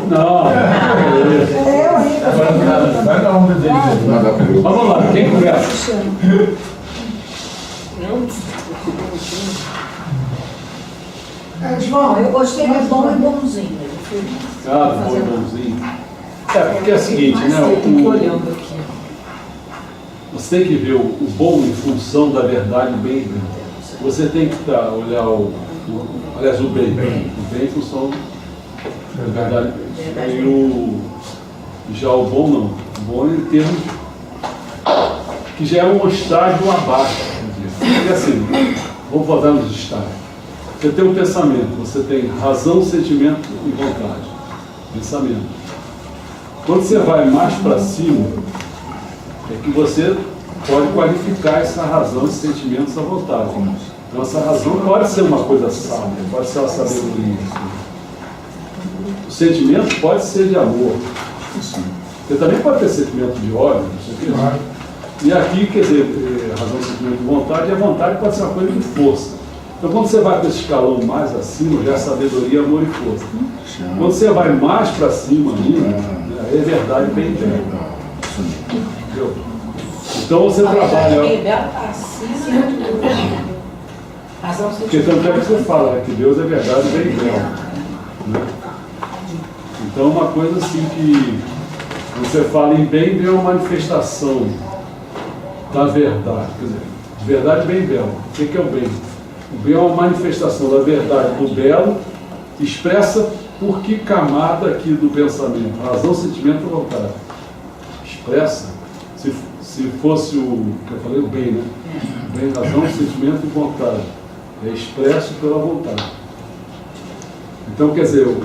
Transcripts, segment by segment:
Não. Vai dar onda dele. Vamos lá, quem começa? João, eu gostei de bom e bonzinho. Ah, bom e bonzinho. Porque é o seguinte, né? Tem que ir olhando aqui. Você tem que ver o bom em função da verdade, o bem. Você tem que olhar o bem. O bem em função da verdade. Já o bom não. O bom em termos que já é um estágio abaixo. Porque assim, vamos voltar nos estágios. Você tem um pensamento, você tem razão, sentimento e vontade. Pensamento. Quando você vai mais para cima, é que você pode qualificar essa razão, esse sentimento, essa vontade. Então essa razão pode ser uma coisa sábia, pode ser uma sabedoria. O sentimento pode ser de amor. Você também pode ter sentimento de ódio, não sei o que. E aqui, quer dizer, razão, sentimento e vontade, e a vontade pode ser uma coisa de força. Então quando você vai para esse escalão mais acima, já é sabedoria, amor e força. Quando você vai mais para cima ainda, é verdade bem velho. Entendeu? Então você trabalha. Porque tanto é que você fala, né, que Deus é verdade bem velho. Né? Então uma coisa assim que você fala em bem, vem uma manifestação da verdade. Quer dizer, de verdade bem belo. O que é o bem? O bem é uma manifestação da verdade do belo, expressa por que camada aqui do pensamento? Razão, sentimento ou vontade? Expressa. Se fosse o que eu falei, o bem, né? O bem, razão, sentimento e vontade. É expresso pela vontade. Então, quer dizer,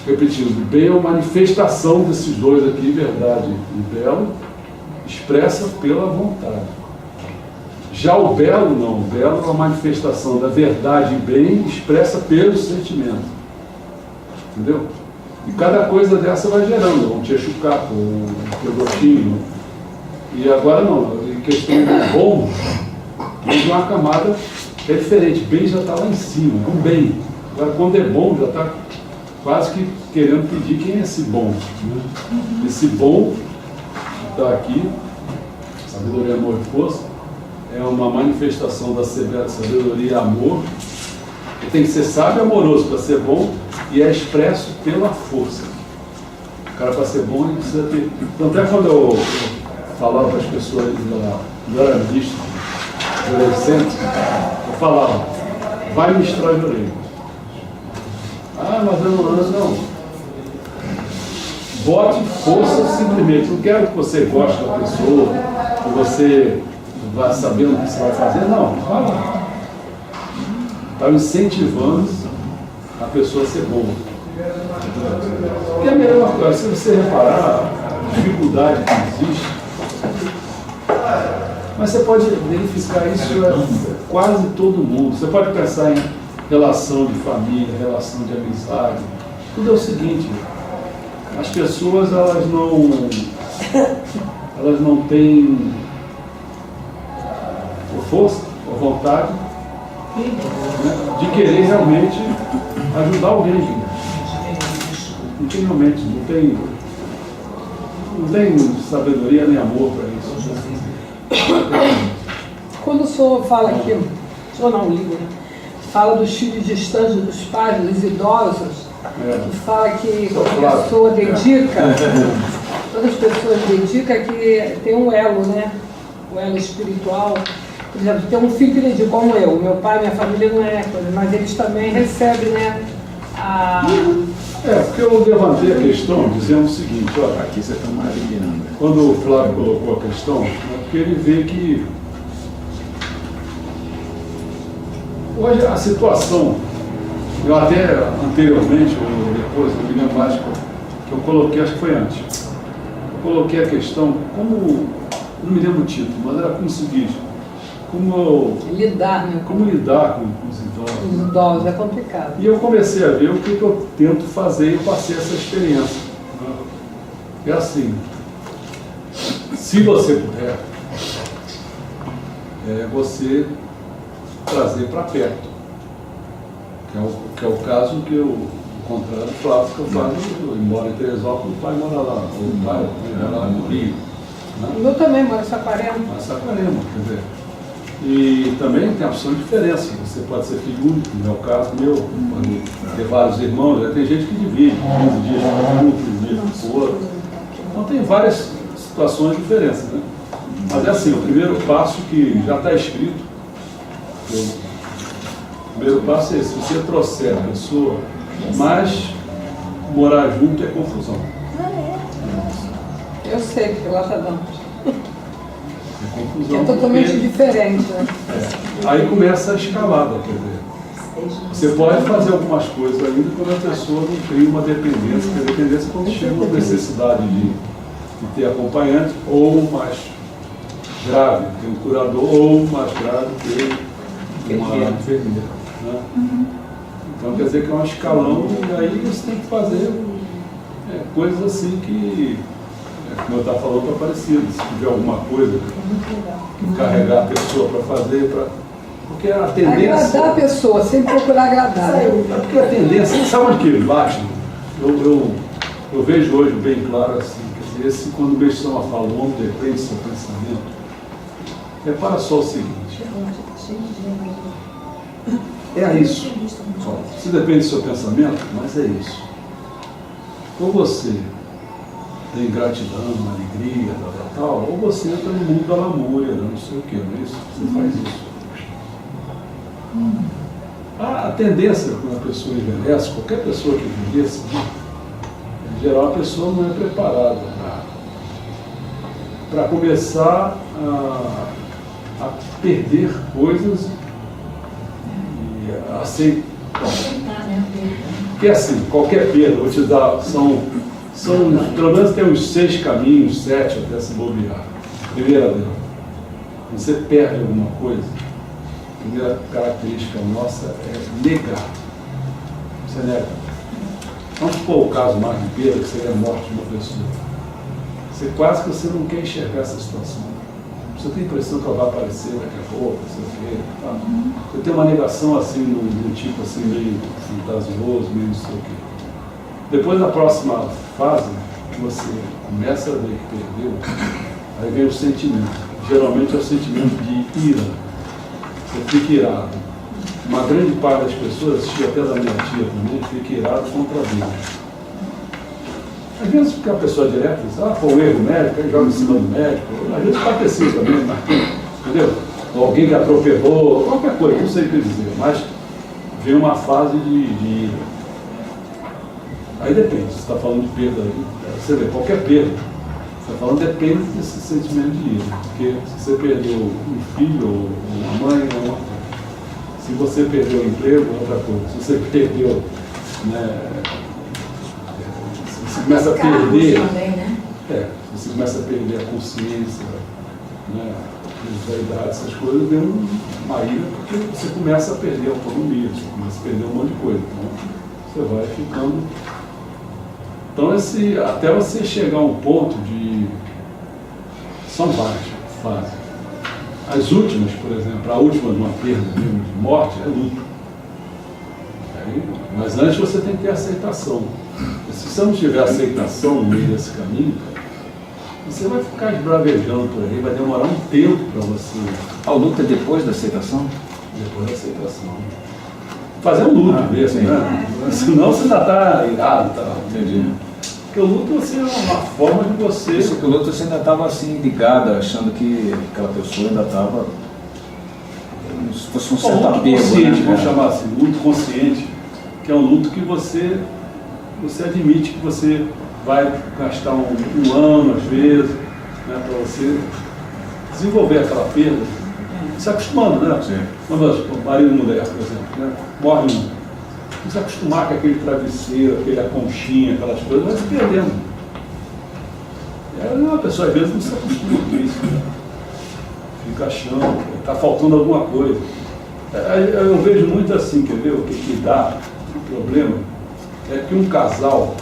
repetindo, o bem é uma manifestação desses dois aqui, verdade e belo, expressa pela vontade. Já o belo não, o belo é uma manifestação da verdade e bem expressa pelo sentimento. Entendeu? E cada coisa dessa vai gerando, um tchechucaco, um pegotinho. E agora não, em questão do bom, tem uma camada é diferente, bem já está lá em cima, é um bem. Agora quando é bom, já está quase que querendo pedir quem é esse bom. Né? Esse bom está aqui, sabedoria, amor e força, é uma manifestação da sabedoria e amor. Ele tem que ser sábio e amoroso para ser bom e é expresso pela força. O cara, para ser bom, ele precisa ter. Tanto é quando eu falava para as pessoas do Arandista, adolescente, eu falava, vai ministrar de orelha. Ah, mas eu não. Bote força simplesmente. Não quero que você goste da pessoa, que você vá sabendo o que você vai fazer. Não, fala. Está incentivando a pessoa a ser boa. Porque é a melhor coisa, se você reparar a dificuldade que existe, mas você pode verificar isso em quase todo mundo. Você pode pensar em relação de família, relação de amizade. Tudo é o seguinte, as pessoas elas não têm força ou vontade, né, de querer realmente ajudar alguém. Não tem realmente, não tem sabedoria nem amor para isso. Quando o senhor fala aqui, o senhor não liga, né? Fala dos filhos distantes dos pais, dos idosos, que fala que quando a pessoa dedica, todas as pessoas dedicam que tem um elo, né? O elo espiritual. Por exemplo, tem um filho que dedica, como eu, meu pai, minha família não é coisa, mas eles também recebem, né? Porque eu levantei a questão dizendo o seguinte, olha, Aqui você está maravilhando. quando o Flávio colocou a questão, é porque ele vê que hoje a situação, eu até anteriormente, ou depois, não me lembro mais, que eu coloquei, acho que foi antes, eu coloquei a questão como, não me lembro o título, mas era como o seguinte, lidar, né? como lidar com os idosos. Os idosos é complicado. E eu comecei a ver o que eu tento fazer e passei essa experiência. É assim, se você puder, você trazer para perto, que é o caso que eu contrário do Flávio, que o Flávio mora em Teresópolis, o pai mora lá, o pai mora lá no Rio. Né? Eu também moro em Saquarema. Mas Saquarema, quer dizer. E também tem a opção de diferença. Você pode ser filho único, no meu caso, pode ter vários irmãos, tem gente que divide, 15 dias com um, 15 dias com o outro. Então tem várias situações de diferença, né? Mas é assim, o primeiro passo que já está escrito, o primeiro passo é esse, se você trouxer a pessoa, mas morar junto é confusão. Eu sei, porque lá está dando. É confusão. É totalmente porque- diferente, né? Aí começa a escalada, quer dizer. Você pode fazer algumas coisas ainda quando a pessoa não cria uma dependência, porque a dependência é quando chega uma necessidade de ter acompanhante, ou mais grave, ter um curador, ou mais grave, ter uma enfermeira. Né? Então quer dizer que é um escalão, e aí você tem que fazer coisas assim que, como eu estava falando, está parecido. Se tiver alguma coisa que carregar a pessoa para fazer, porque a tendência. Agradar a pessoa, sem procurar agradar. É porque a tendência, sabe onde que bate? Eu vejo hoje bem claro assim, quer dizer, esse, quando o Meixama fala, o homem depende do seu pensamento, repara só o seguinte, é isso. Se depende do seu pensamento, mas é isso. Ou você tem gratidão, alegria, tal, ou você entra no mundo da lamúria, não sei o que, não é isso? Você faz isso. A tendência quando a pessoa envelhece, qualquer pessoa que envelhece, em geral a pessoa não é preparada para começar a perder coisas e aceitar. Porque assim, qualquer perda, vou te dar, pelo menos tem uns 6 caminhos, 7 até se bobear. Primeira delas, você perde alguma coisa, a primeira característica nossa é negar. Você nega. Vamos supor o caso mais de perda, que seria a morte de uma pessoa. Quase que você não quer enxergar essa situação. Você tem a impressão que ela vai aparecer daqui a pouco, não sei o quê. Tá? Você tem uma negação assim, num tipo assim, meio fantasioso, meio não sei o quê. Depois, na próxima fase, que você começa a ver que perdeu, aí vem o sentimento. Geralmente é o sentimento de ira. Você fica irado. Uma grande parte das pessoas, assisti até da minha tia também, fica irado contra Deus. Às vezes porque a pessoa é direta diz, foi um erro médico, aí joga em cima do médico. Às vezes pode ter sido também, entendeu? Ou alguém que atropelou, qualquer coisa, não sei o que dizer, mas vem uma fase de ira. Aí depende, você está falando de perda aí, você vê, qualquer perda, você está falando, depende desse sentimento de ira. Porque se você perdeu um filho ou uma mãe, é uma coisa. Se você perdeu o emprego, é outra coisa. Se você perdeu, né? Você começa a perder, também, né? você começa a perder a consciência, né, a idade, essas coisas, vem uma ira, porque você começa a perder a autonomia, você começa a perder um monte de coisa. Então, você vai ficando. Então, até você chegar a um ponto de. São várias fases. As últimas, por exemplo, a última de uma perda mesmo, de morte, é luto. Mas antes você tem que ter aceitação. Se você não tiver aceitação no meio desse caminho, você vai ficar esbravejando por aí, vai demorar um tempo para você. O luto é depois da aceitação? Depois da aceitação. Fazer um luto mesmo, né? Senão você ainda está irado, tá? Entendi. Porque o luto assim, é uma forma de você. Isso que o luto você ainda estava assim ligada, achando que aquela pessoa ainda estava. Se fosse um certo luto apego, consciente, né? vamos chamar assim, luto consciente, que é um luto que você admite que você vai gastar um ano, às vezes, né, para você desenvolver aquela perda, se acostumando, né? Sim. O marido e mulher, por exemplo, né? Morre um. Se acostumar com aquele travesseiro, aquele conchinha, aquelas coisas, vai se perdendo. E aí uma pessoa às vezes não se acostuma com isso, né? Fica achando que está faltando alguma coisa. Eu vejo muito assim, quer ver o que dá o problema? É que um casal,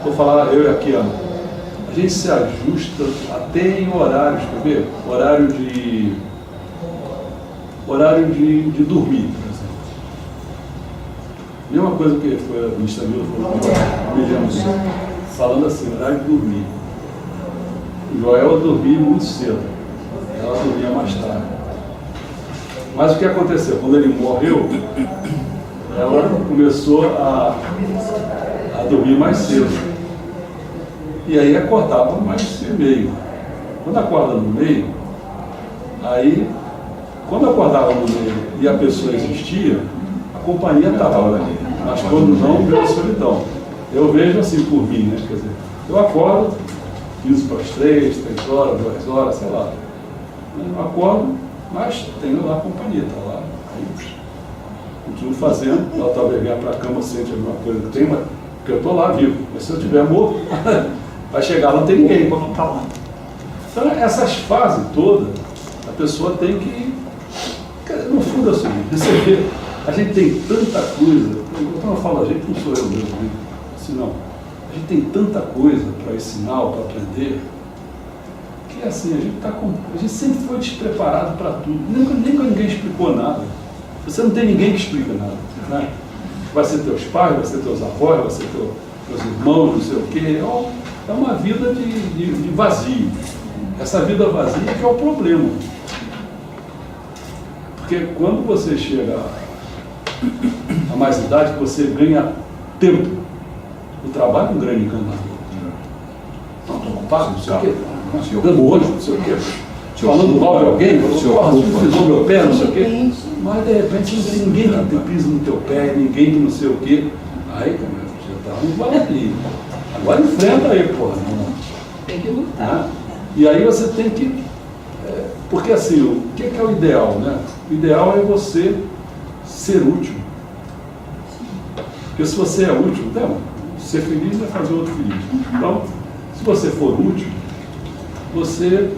vou falar eu e a Kiana, a gente se ajusta até em horários, quer ver? Horário de dormir, por exemplo. Mesma coisa que foi a ministra Mila falou, me lembro, falando assim, horário de dormir. O Joel dormia muito cedo, ela dormia mais tarde. Mas o que aconteceu? Quando ele morreu, ela começou a dormir mais cedo. E aí acordava mais no meio. Quando acorda no meio, aí, quando acordava no meio e a pessoa existia, a companhia estava ali. Mas quando não, veio a solidão. Eu vejo assim por mim, né? Quer dizer, eu acordo 15 para as 3, 3 horas, 2 horas, sei lá. Eu acordo, mas tenho lá a companhia, está lá. Aí, continuo fazendo, ela talvez venha para a cama, sente alguma coisa que tem, mas porque eu estou lá vivo. Mas se eu estiver morto, vai chegar, não tem ninguém. Então, essas fases todas, a pessoa tem que, no fundo, assim, receber. A gente tem tanta coisa, quando eu falo a gente, não sou eu mesmo, assim, não. A gente tem tanta coisa para ensinar, para aprender, que assim, a gente sempre foi despreparado para tudo. Nem quando ninguém explicou nada. Você não tem ninguém que explica nada. Né? Vai ser teus pais, vai ser teus avós, vai ser teus irmãos, não sei o quê. É uma vida de vazio. Essa vida vazia que é o problema. Porque quando você chega a mais idade, você ganha tempo. O trabalho não ganha encanador. Não, estou ocupado, não sei o quê. Dando olho, não sei o quê. Falando mal de alguém, pisou meu pé, não sei o quê. Mas de repente não tem ninguém que pisa no teu pé, ninguém que não sei o quê. Aí, cara, você está no ali. Agora enfrenta aí, porra. Tem que lutar. E aí você tem que. Porque assim, o que é o ideal, né? O ideal é você ser útil. Porque se você é útil, então, ser feliz é fazer outro feliz. Então, se você for útil, você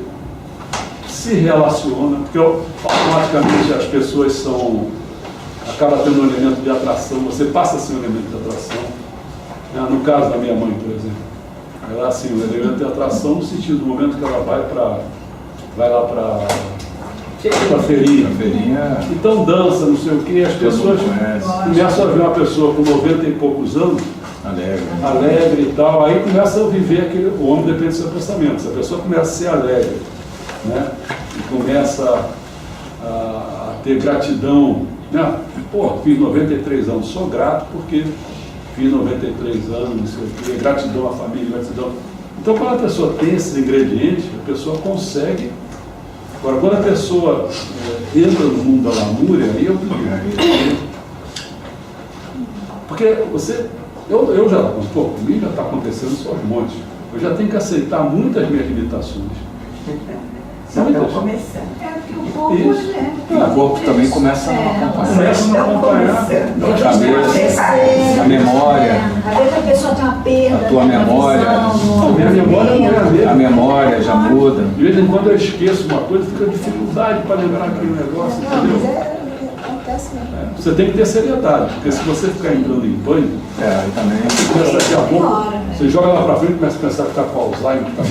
se relaciona, porque automaticamente as pessoas acaba tendo um elemento de atração, você passa a ser um elemento de atração. No caso da minha mãe, por exemplo, ela assim, um elemento de atração no sentido do momento que ela vai lá para a feirinha. Então dança, não sei o que, as pessoas começam a ver uma pessoa com 90 e poucos anos, alegre e tal, aí começa a viver o homem depende do seu pensamento. Se a pessoa começa a ser alegre, né, e começa a ter gratidão, né? Pô, fiz 93 anos, sou grato porque fiz 93 anos, não sei o que, gratidão à família, gratidão. Então, quando a pessoa tem esses ingredientes, a pessoa consegue. Agora, quando a pessoa entra no mundo da lamúria, aí eu perigo. Porque eu já, comigo já está acontecendo só um monte. Eu já tenho que aceitar muitas minhas limitações. Só estão começando. É porque o corpo, O corpo também começa a acompanhar. Começa a acompanhar. A cabeça, a memória. Às vezes a pessoa tem uma perda. A tua memória. Minha memória não é a mesma. A memória já muda. De vez em quando eu esqueço uma coisa, fica dificuldade para lembrar aquele negócio, entendeu? Acontece mesmo. Você tem que ter seriedade, porque se você ficar entrando em pânico, Aí também. começa daqui a pouco, você joga lá para frente e começa a pensar que está com Alzheimer, que está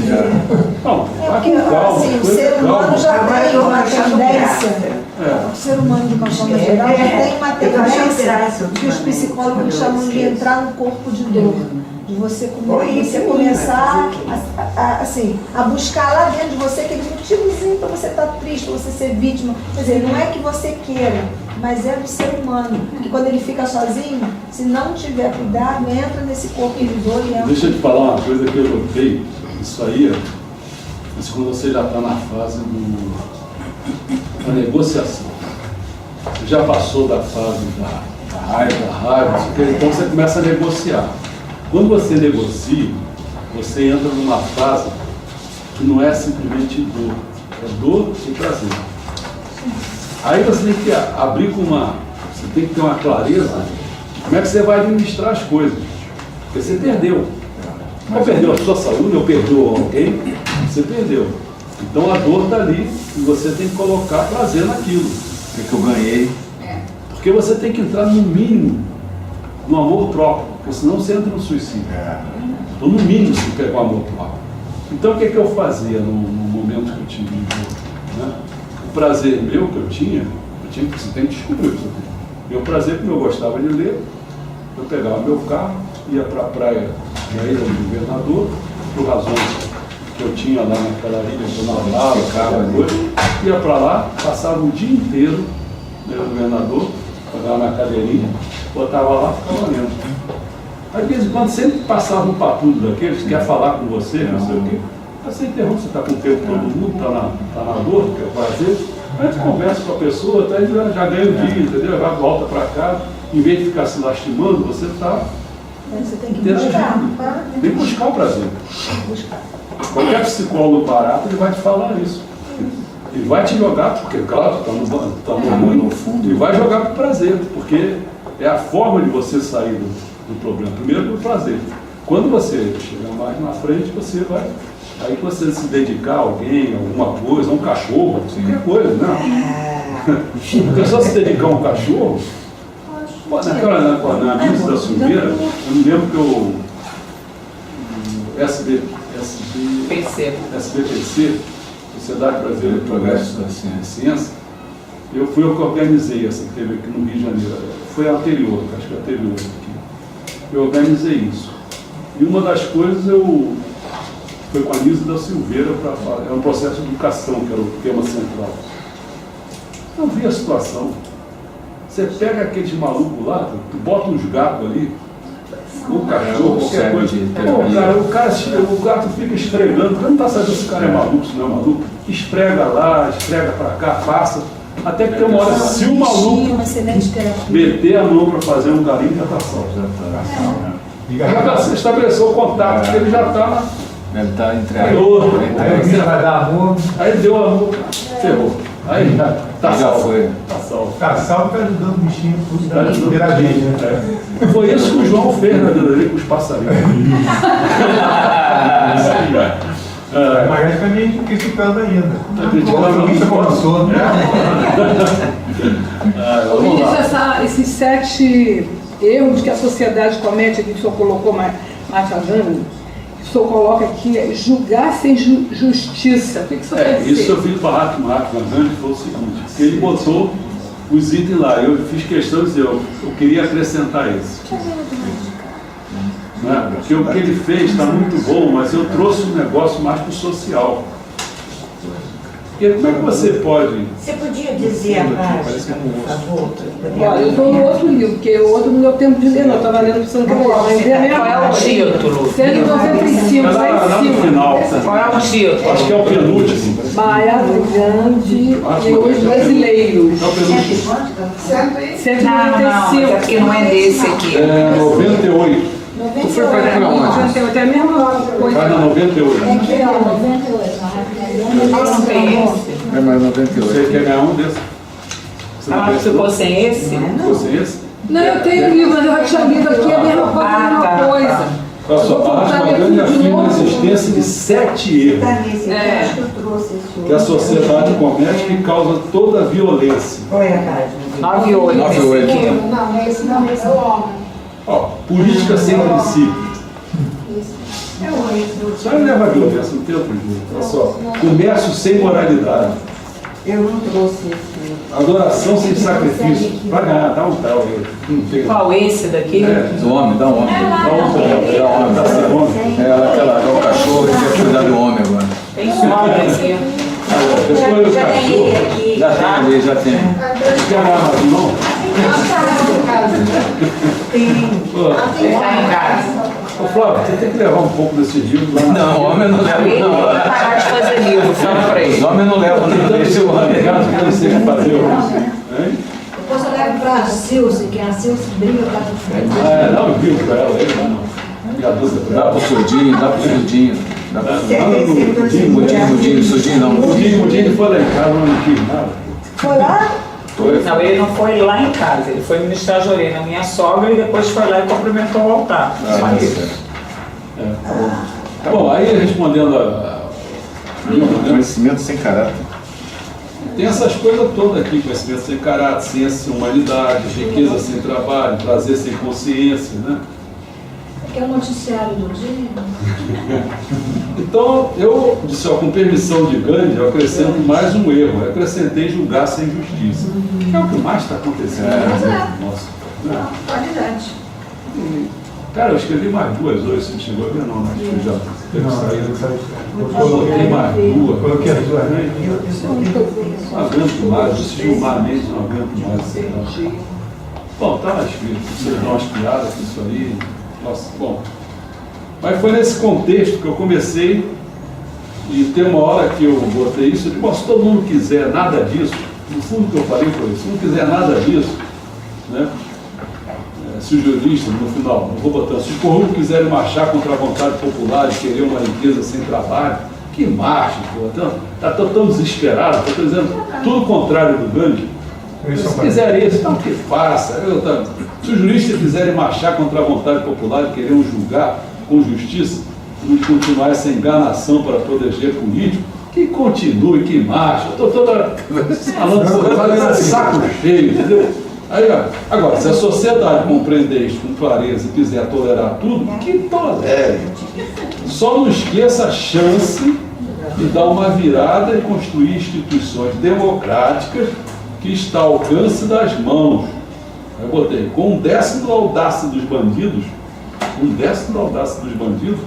Não, vai Porque, com calma, assim, o coisa ser humano calma. já tem uma tendência. É. O ser humano, de uma forma geral, já tem uma tendência que os psicólogos chamam de entrar no corpo de dor. De você começar a buscar lá dentro de você aquele motivozinho para você estar triste, para você ser vítima. Quer dizer, não é que você queira, mas é do ser humano. Porque quando ele fica sozinho, se não tiver cuidado, entra nesse corpo de dor e entra. Deixa eu te falar uma coisa que eu notei. Isso aí, isso quando você já está na fase da negociação. Você já passou da fase da raiva, então você começa a negociar. Quando você negocia, você entra numa fase que não é simplesmente dor, é dor e prazer. Aí você tem que abrir você tem que ter uma clareza de como é que você vai administrar as coisas. Porque você perdeu. Ou perdeu a sua saúde, ou perdeu alguém, você perdeu. Então a dor está ali e você tem que colocar prazer naquilo. O que eu ganhei? Porque você tem que entrar no mínimo no amor próprio, porque senão você entra no suicídio. Então no mínimo você pega o amor próprio. Então o que eu fazia no momento que eu tive dor? Né? O prazer meu que eu tinha, você tem que descobrir o que você tem. Meu prazer, como eu gostava de ler, Eu pegava meu carro, ia para a praia da Ilha do Governador, por razões que eu tinha lá naquela ilha, que eu namorava, carro, ia para lá, passava o dia inteiro no Governador, pegava na cadeirinha, botava lá e ficava lendo. Às vezes, quando sempre passava um papudo daqueles que quer falar com você, não sei o quê, você interrompe, você está com o tempo todo mundo, está na dor, quer fazer, a gente conversa com a pessoa, até já ganha o dia, entendeu? Já volta para casa, em vez de ficar se lastimando, você está Você tem que interagindo. Vem buscar o prazer. Qualquer psicólogo barato, ele vai te falar isso. Ele vai te jogar, porque claro, está no fundo, e vai jogar para o prazer, porque é a forma de você sair do problema. Primeiro pelo prazer. Quando você chegar mais na frente, você vai. Aí que você se dedicar a alguém, a alguma coisa, a um cachorro, qualquer coisa, né? Porque só se dedicar a um cachorro. Na missa da Silveira, eu me lembro que o SBPC, Sociedade Brasileira de Progresso da Ciência, fui eu que organizei essa que teve aqui no Rio de Janeiro. Foi a anterior, acho que a anterior aqui. Eu organizei isso. E uma das coisas foi com a Nisa da Silveira, era um processo de educação, que era o tema central. Eu vi a situação. Você pega aqueles malucos lá, tu bota uns gatos ali, um cachorro, qualquer coisa. O gato fica esfregando, você não está sabendo se o cara é maluco, se não é maluco. Esfrega lá, esfrega para cá, passa. Até que tem uma hora, se o maluco meter a mão para fazer um carinho, já está salvo. Já estabeleceu o contato, porque ele já está. Ele está entregue. Aí você vai dar amor. Aí deu amor, ferrou. Aí já está salvo. Está salvo, está ajudando o bichinho a interagir, né? Foi isso que o João fez na vida dele com os passarinhos. Mas para mim criticando ainda. Criticando isso começou. Vamos lá. Esses 7 erros que a sociedade comete, aqui que o senhor colocou mais adiante, que o senhor coloca aqui, é julgar sem justiça. O que o senhor quer dizer? Isso eu fiz para Mahatma Gandhi, foi o seguinte, que ele botou os itens lá, eu fiz questão de dizer, eu queria acrescentar esse. Né? Porque o que ele fez está muito bom, mas eu trouxe um negócio mais para o social. Porque como é que você pode... Você podia dizer a página, por favor? Olha, eu estou no outro livro, porque o outro não deu tempo de ler, não. Eu estava lendo pensando que eu Qual é o título? 195, Lá no final. Qual é o título? Acho que é o penúltimo. Mahatma Gandhi e os brasileiros. É o penúltimo. 195. Não, é porque não é desse aqui. É 98. Tu foi para onde? É a mesma coisa. Vai na 98. Aqui, ó, 98. Não tem esse. É mais 98. Você quer ganhar um desses? Você não quer Ficou sem esse? Você esse? Não, eu tenho livro, mas eu já tinha lido aqui a mesma coisa, a mesma coisa. Olha só, Mahatma Gandhi afirma a existência de 7 erros Está nesse aqui, acho que eu trouxe esse outro. que a sociedade comete que causa toda a violência. Qual é a página? 98. 98. Esse aqui. Não, esse não, esse é o homem. Ó, política sem princípio. É o esse. Isso aí leva a violência no tempo, gente. Olha só. Comércio sem moralidade. Eu não trouxe esse. Adoração sem sacrifício. Vai ganhar, dá um tal aí. Não tem. Qual esse daqui? Do homem, dá um homem. Dá um tal. Dá sem homem. É o cachorro que quer cuidar do homem agora. Tem nome aqui. Depois do Já tem ele cachorro. aqui. Já tem ali, já tem. Quer ganhar, não? Pô, Ele está em casa. ô, Flávio, você tem que levar um pouco desse livro lá. Não, homem não leva, Ele não. vai parar de fazer livro, fala pra Os ele. homens não levam, não. Deixa o homem. Obrigado que eu sei fazer hoje. Hein? Depois eu levo para a Silce, que a Silce briga para frente. Dá um livro para ela, ele não. E a dúvida para Dá ela. pro surdinho, dá pro surdinho. Dá pro surdinho. Esse Surdinho não. O Dini foi lá em casa, não quis nada. Foi lá? Foi. Não, ele não foi lá em casa, ele foi ministrar a orelha na minha sogra e depois foi lá e cumprimentou o altar. Só isso. Tá bom, aí respondendo Conhecimento sem caráter. tem essas coisas todas aqui, conhecimento sem caráter, ciência sem humanidade, riqueza sem trabalho, prazer sem consciência, né? Que é o noticiário do dia. Então, eu disse, ó, com permissão de Gandhi, eu acrescento mais um erro. Eu acrescentei julgar sem justiça. Que é o que mais está acontecendo. Nossa. Qualidade. Cara, eu escrevi mais 2 hoje, você chegou a ver não, mas eu já teve que sair. Eu Coloquei mais 2. Coloquei as duas. Não aguento mais, esse Gilmar Mendes não aguento mais. Bom, tá lá escrito, vocês dão umas piadas com isso aí. Nossa, bom. Mas foi nesse contexto que eu comecei, e tem uma hora que eu botei isso, eu digo, se todo mundo quiser nada disso, no fundo o que eu falei foi, se não quiser nada disso, né? Se os juristas, no final, eu vou botando, se os corruptos quiserem marchar contra a vontade popular e querer uma riqueza sem trabalho, que marche, pô, está tão desesperado, estou dizendo tudo o contrário do Gandhi. Se quiserem isso, então que faça. Se os juristas quiserem marchar contra a vontade popular e querer julgar com justiça, e continuar essa enganação para proteger político, que continue, que marche. Eu estou toda falando saco cheio, entendeu? Aí, agora, se a sociedade compreender isso com clareza e quiser tolerar tudo, que tolere. Só não esqueça a chance de dar uma virada e construir instituições democráticas que está ao alcance das mãos. Eu botei, com 1/10 da audácia dos bandidos, 1/10 da audácia dos bandidos,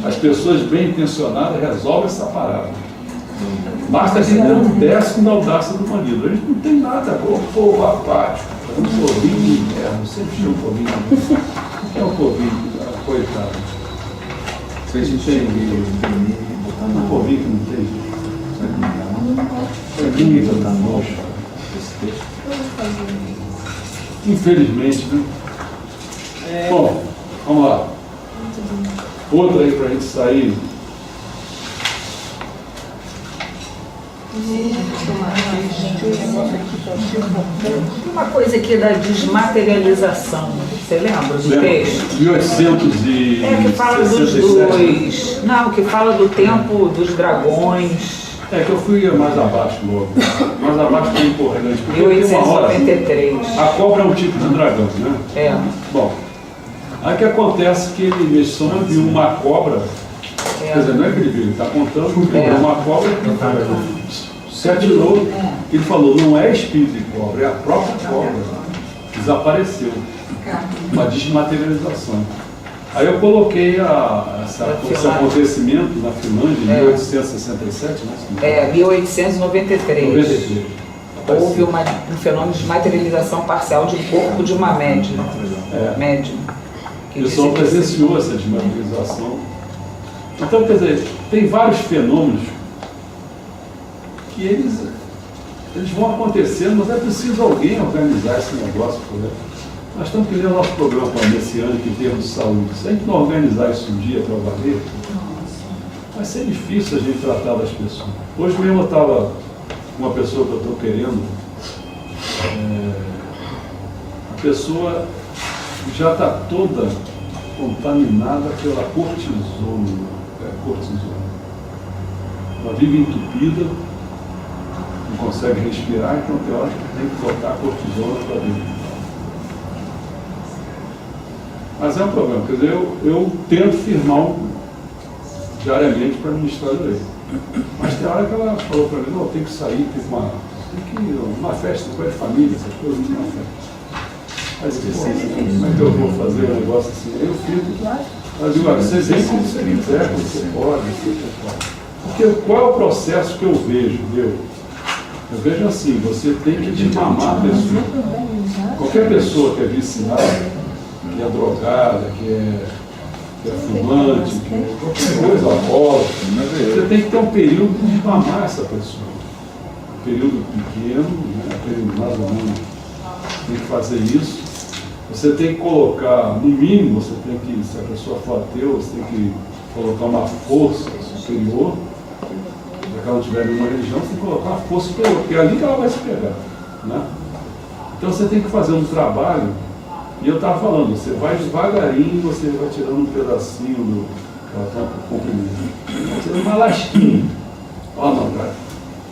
as pessoas bem intencionadas resolvem essa parada. Basta que der 1/10 da audácia do bandido. A gente não tem nada, o povo apático, um povinho de inverno, sempre tinha um povinho de inverno. O que é o povinho? Coitado. Se a gente tem Um povinho que não tem. que botar nojo esse texto. Infelizmente, né? Bom, vamos lá. Outra aí para a gente sair. Uma coisa aqui da desmaterialização. Você lembra do texto? 1867. É, que fala dos dois. Não, que fala do tempo dos dragões. É que eu fui mais abaixo logo. Mais abaixo foi importante. Porque tem uma hora. 1893. A cobra é um tipo de dragão, né? É. Bom, aí que acontece que ele, nesse sonho, viu uma cobra. Quer dizer, não é que ele viu, ele está contando que viu uma cobra. Se atirou, ele falou, não é espírito de cobra, é a própria cobra. Desapareceu. Uma desmaterialização. Aí eu coloquei esse acontecimento na Finlândia, em 1867, né? 1893. 93. Houve um fenômeno de materialização parcial de um corpo de uma médium. Médium. O pessoal presenciou essa desmaterialização. Então, quer dizer, tem vários fenômenos que eles vão acontecendo, mas é preciso alguém organizar esse negócio. Nós estamos criando nosso programa messiânico em termos de saúde. Se a gente não organizar isso um dia para valer, vai ser difícil a gente tratar das pessoas. Hoje mesmo eu estava com uma pessoa que eu estou querendo, a pessoa já está toda contaminada pela cortisona. Ela vive entupida, não consegue respirar, então tem hora que tem que botar cortisona para dentro. Mas é um problema, quer dizer, eu tento firmar diariamente para administrar direito. Mas tem hora que ela falou para mim, não, tem que sair, tem que ir uma festa com a família, essas coisas, uma festa. Aí eu disse, como é que eu vou fazer um negócio assim? Aí eu fico, eu digo, você vem como você quiser, como você pode. Porque qual é o processo que eu vejo, Eu vejo assim, você tem que desmamar a pessoa. Qualquer pessoa que é viciada, que é drogada, que é fumante, que é qualquer coisa, alcoólatra, você tem que ter um período de desmamar essa pessoa. Um período pequeno, um período mais ou menos, tem que fazer isso. Você tem que colocar, no mínimo, você tem que, se a pessoa for ateu, você tem que colocar uma força superior. Se ela não tiver nenhuma religião, você tem que colocar uma força superior, porque é ali que ela vai se pegar. Né? Então você tem que fazer um trabalho, e eu estava falando, você vai devagarinho, você vai tirando um pedacinho do comprimento. Você dá uma lasquinha. Não, cara,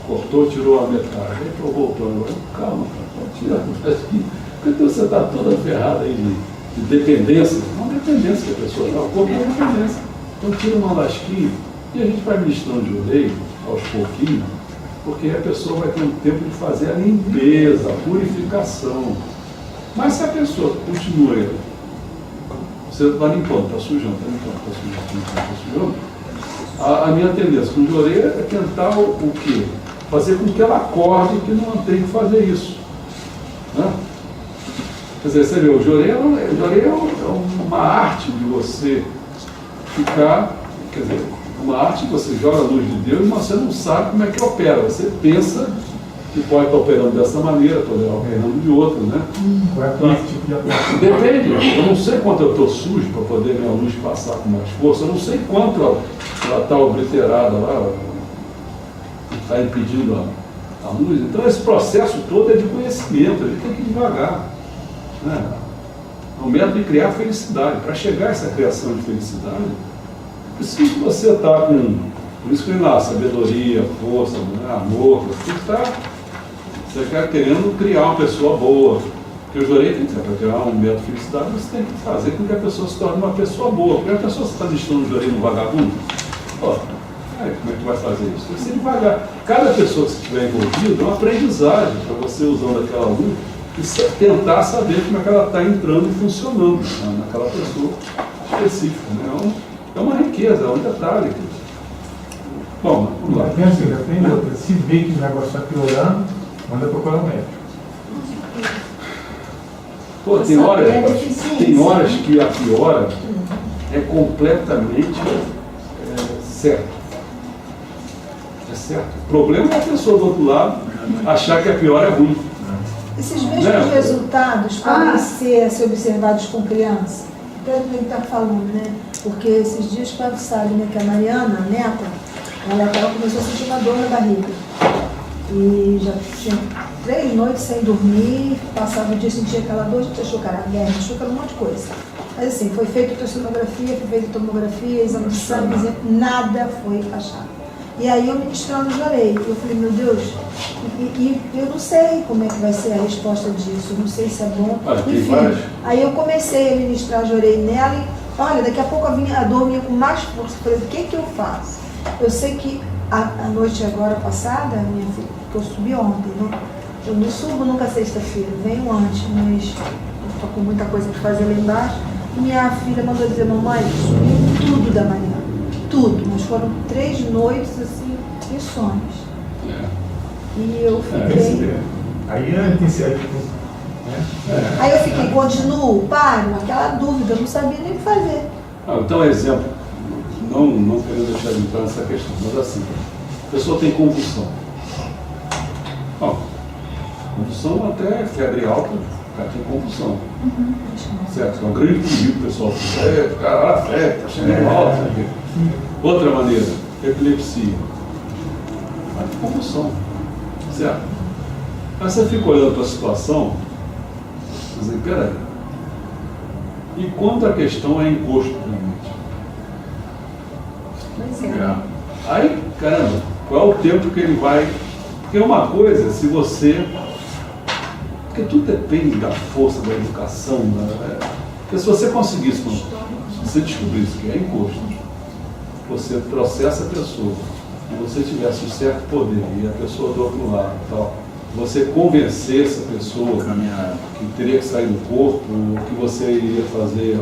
cortou, tirou a metade. Aí estou voltando. Calma, cara, tira a lasquinha. Porque você está toda ferrada aí de dependência. Não dependência que a pessoa está, o corpo é dependência. Então tira uma lasquinha e a gente vai ministrando de lei aos pouquinhos, porque a pessoa vai ter um tempo de fazer a limpeza, a purificação. Mas se a pessoa continua Você está limpando, está sujando, está limpando, está sujando. A minha tendência com o Jorei é tentar o quê? Fazer com que ela acorde que não tem que fazer isso. Né? Quer dizer, você vê, o Jorei é uma arte de você ficar, quer dizer, uma arte que você joga a luz de Deus, mas você não sabe como é que opera. Você pensa que pode estar operando dessa maneira, pode estar operando de outra, né? Qual é aquele tipo de atuação? Depende. Eu não sei quanto eu estou sujo para poder minha luz passar com mais força. Eu não sei quanto ela está obliterada lá, está impedindo a luz. Então esse processo todo é de conhecimento, a gente tem que ir devagar. Né? É um método de criar felicidade. Para chegar a essa criação de felicidade, preciso que você está com, por isso que lá, sabedoria, força, né, amor, você está querendo criar uma pessoa boa. Porque eu jurei que para criar um método de felicidade, você tem que fazer com que a pessoa se torne uma pessoa boa. Porque a pessoa está deixando o jurei no vagabundo, como é que vai fazer isso? Tem que ser devagar. Cada pessoa que você estiver envolvida é uma aprendizagem para você usando aquela luz e tentar saber como é que ela está entrando e funcionando naquela pessoa específica. Né? É uma riqueza, é um detalhe. Bom, vamos lá. Tem outra. Se vê que o negócio está piorando, manda procurar um médico. Pô, tem horas que a piora é completamente certo. É certo. O problema é a pessoa do outro lado achar que a pior é ruim. Esses mesmos resultados podem ser observados com criança. Então ele está falando, né? Porque esses dias para sabe, né, que a Mariana, a neta, ela começou a sentir uma dor na barriga. E já tinha 3 noites sem dormir, passava o dia, sentia aquela dor, a gente achou que era guerra, achou que era um monte de coisa. Mas assim, foi feita ultrassonografia, foi feita tomografia, exame de sangue, nada foi achado. E aí eu ministrando Jorei, eu falei, meu Deus, e eu não sei como é que vai ser a resposta disso, eu não sei se é bom. Enfim, aí eu comecei a ministrar Jorei nela e, olha, daqui a pouco a dor vinha com mais força. Eu falei, o que eu faço? Eu sei que a noite agora passada, minha filha, que eu subi ontem, né? Eu não subo nunca sexta-feira, venho antes, mas estou com muita coisa para fazer lá embaixo. Minha filha mandou dizer, mamãe, subiu tudo da manhã. Tudo, mas foram 3 noites assim, insônias. E eu fiquei. Aí a intensidade. Aí eu fiquei, continuo, paro, aquela dúvida, eu não sabia nem o que fazer. Então, exemplo, não querendo deixar de entrar nessa questão, mas assim, a pessoa tem convulsão. Convulsão até febre alta, o cara tem convulsão. Certo? É um grande perigo, pessoal. O cara, febre, está chegando alto. Outra maneira, epilepsia. Mas convulsão. Certo? Aí você fica olhando para a situação, dizendo, peraí. E quanto a questão é encosto realmente? Aí, caramba, qual é o tempo que ele vai. Porque uma coisa, se você. Porque tudo depende da força, da educação. Porque se você conseguisse, se você descobrisse que é encosto, você processa a pessoa, e você tivesse um certo poder, e a pessoa do outro lado, tal, você convencesse a pessoa que teria que sair do corpo, ou que você iria fazer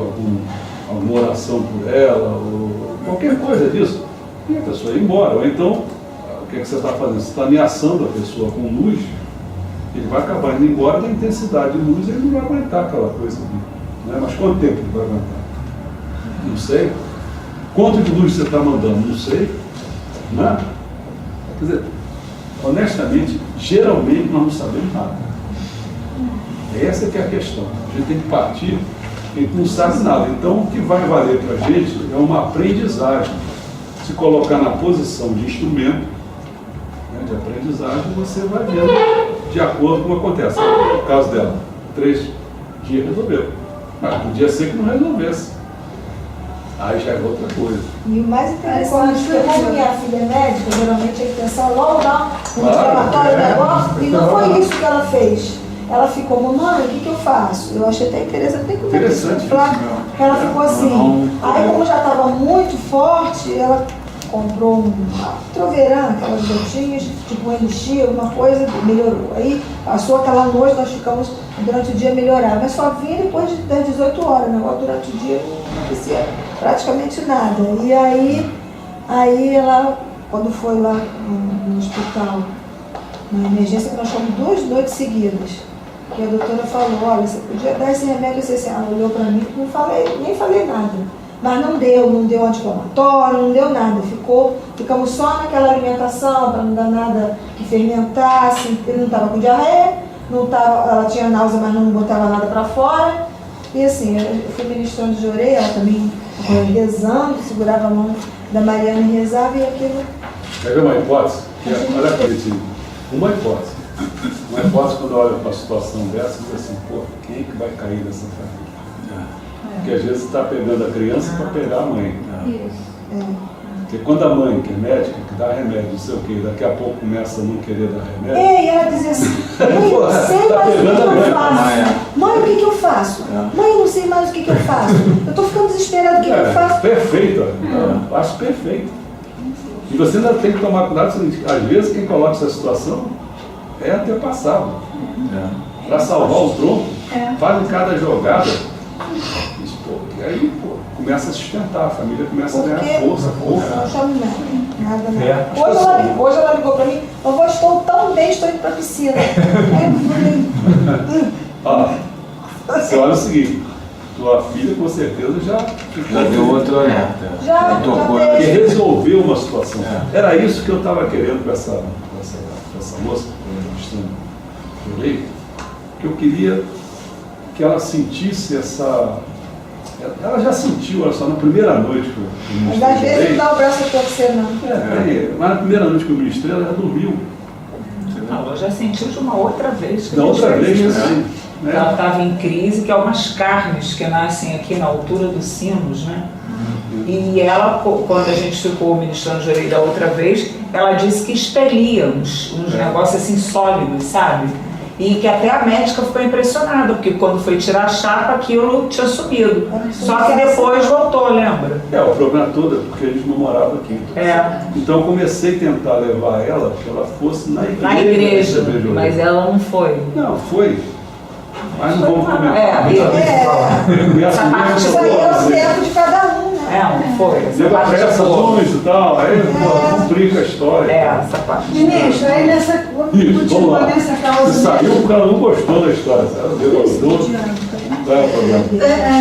alguma oração por ela, ou qualquer coisa disso, e a pessoa ia embora. Ou então, o que você está fazendo? Você está ameaçando a pessoa com luz, ele vai acabar indo embora da intensidade de luz, ele não vai aguentar aquela coisa ali. Né? Mas quanto tempo ele vai aguentar? Não sei. Quanto de luz você está mandando? Não sei. Né? Quer dizer, honestamente, geralmente nós não sabemos nada. Essa que é a questão. A gente tem que partir, a gente não sabe nada. Então, o que vai valer para a gente é uma aprendizagem. Se colocar na posição de instrumento, né, de aprendizagem, você vai vendo de acordo com o que acontece. No caso dela, 3 dias resolveu. Mas podia ser que não resolvesse. Aí já é outra coisa. E o mais interessante é que, como minha filha é médica, geralmente a intenção é logo dar um inflamatório negócio, e não foi isso que ela fez. Ela ficou, mamãe, o que eu faço? Eu achei até interessante, tem que falar. Ela ficou assim. Aí, como já estava muito forte, ela comprou um Troveran, aquelas gotinhas, tipo um elixir, alguma coisa, melhorou. Aí passou aquela noite, nós ficamos durante o dia melhorar, mas só vinha depois das 18 horas, o negócio durante o dia. acontecia praticamente nada. E aí ela, quando foi lá no hospital, na emergência, que nós fomos 2 noites seguidas, que a doutora falou, olha, você podia dar esse remédio, assim, ela olhou para mim, nem falei nada. Mas não deu anti-inflamatório, não deu nada. Ficamos só naquela alimentação, para não dar nada que fermentasse. Ele não estava com diarreia, ela tinha náusea, mas não botava nada para fora. E assim, eu fui ministrando de orelha, ela também rezando, segurava a mão da Mariana e rezava, e aquilo... Quer ver uma hipótese? Olha aqui, uma hipótese. Uma hipótese, quando olha para a situação dessa, diz assim, pô, quem é que vai cair nessa família? Porque às vezes está pegando a criança para pegar a mãe. Porque quando a mãe, que é médica, que dá remédio, não sei o quê, daqui a pouco começa a não querer dar remédio. E ela dizia assim, mãe, eu não sei mais o que eu faço. Mãe, o que eu faço? Mãe, eu não sei mais o que eu faço. Eu estou ficando desesperada, o que eu faço? Perfeito, eu acho perfeito. E você ainda tem que tomar cuidado, às vezes quem coloca essa situação é antepassado. Para salvar o tronco, faz em cada jogada. E aí, começa a sustentar, a família começa a ganhar força. Não chamo nada. Hoje ela ligou para mim, vovó, estou tão bem, estou indo para a piscina. Você olha o seguinte, tua filha com certeza já deu outro olhar. Já porque resolveu uma situação. Era isso que eu estava querendo com essa moça, que eu queria que ela sentisse essa... Ela já sentiu, olha só, na primeira noite que eu ministrei. Mas às vezes não dá o braço a torcer, não. Mas na primeira noite que eu ministrei, ela já dormiu. Não, ela já sentiu de uma outra vez. Da outra vez também. Ela estava em crise, que é umas carnes que nascem aqui na altura dos sinos, né? E ela, quando a gente ficou ministrando de orelha da outra vez, ela disse que expelia uns negócios assim sólidos, sabe? E que até a médica ficou impressionada, porque quando foi tirar a chapa, aquilo tinha sumido. Só que depois voltou, lembra? O problema todo é porque a gente não morava aqui. Então eu comecei a tentar levar ela, que ela fosse na igreja. Na igreja, mas ela não foi. Não, foi. Mas não vamos comentar. Essa parte isso aí é o tempo de cada um, né? Não foi. Essa parte essa luz e tal, aí complica a história. Essa parte. Ministro, aí vamos continuar nessa causa. Você saiu porque ela não gostou da história, ela gostou. Qual é o problema?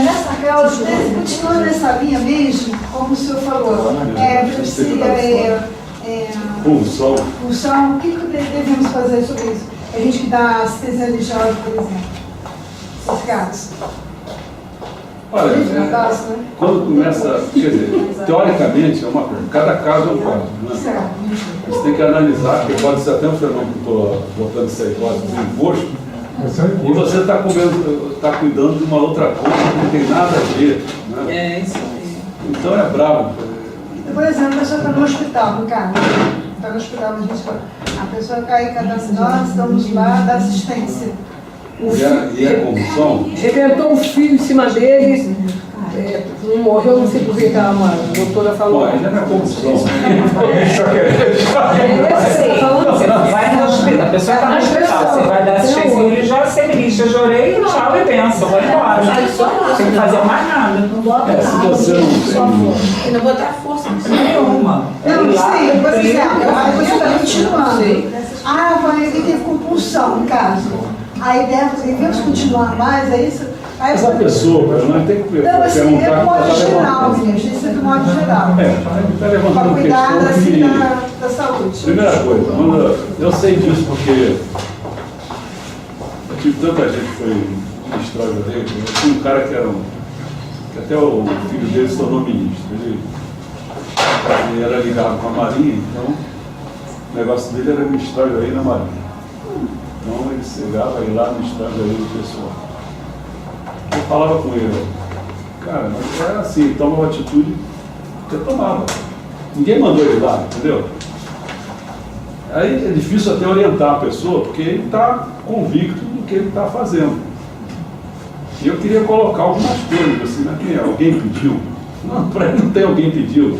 Nessa causa, continuando nessa linha mesmo, como o senhor falou, Pulsão. O que devemos fazer sobre isso? A gente que dá assistência religiosa, por exemplo. Esses casos. Olha, quando começa, quer dizer, teoricamente é uma coisa, cada caso é um caso, né? Você tem que analisar, porque pode ser até um fenômeno que estou botando essa hipótese do imposto, e você está cuidando de uma outra coisa que não tem nada a ver, né? Isso aí. Então é bravo. Por exemplo, a pessoa está no hospital, no caso. Está no hospital, a pessoa cai em cadastro, nós estamos lá da assistência. E a condução? Rebentou um filho em cima dele, não morreu, não sei por que a doutora falou. Ainda não é condução. Você vai no hospital, a pessoa está no hospital, você vai dar assistência religiosa, você ministra de orelha e tchau e benção, vai embora. Tem que fazer mais nada. Se você não tem... E não botar força nenhuma. Não, sim, por exemplo, a pessoa está continuando. Ele teve compulsão, no caso. Aí devemos continuar mais, é isso? Essa pessoa, não tem que perguntar. Não, assim, é do modo geral, ministro, isso é do modo geral. Está levantando para cuidar questão da saúde. Primeira coisa, eu sei disso porque eu tive tanta gente que foi ministrar de orelha. Eu tinha um cara que até o filho dele se tornou ministro. Ele era ligado com a Marinha, então o negócio dele era ministrar de orelha na Marinha. Então ele chegava aí lá ministrar de orelha do pessoal. Eu falava com ele, cara, mas era assim, toma uma atitude que eu tomava. Ninguém mandou ele lá, entendeu? Aí é difícil até orientar a pessoa, porque ele está convicto do que ele está fazendo. E eu queria colocar algumas coisas, assim, né? Quem é? Alguém pediu? Não, para ele não tem alguém pediu.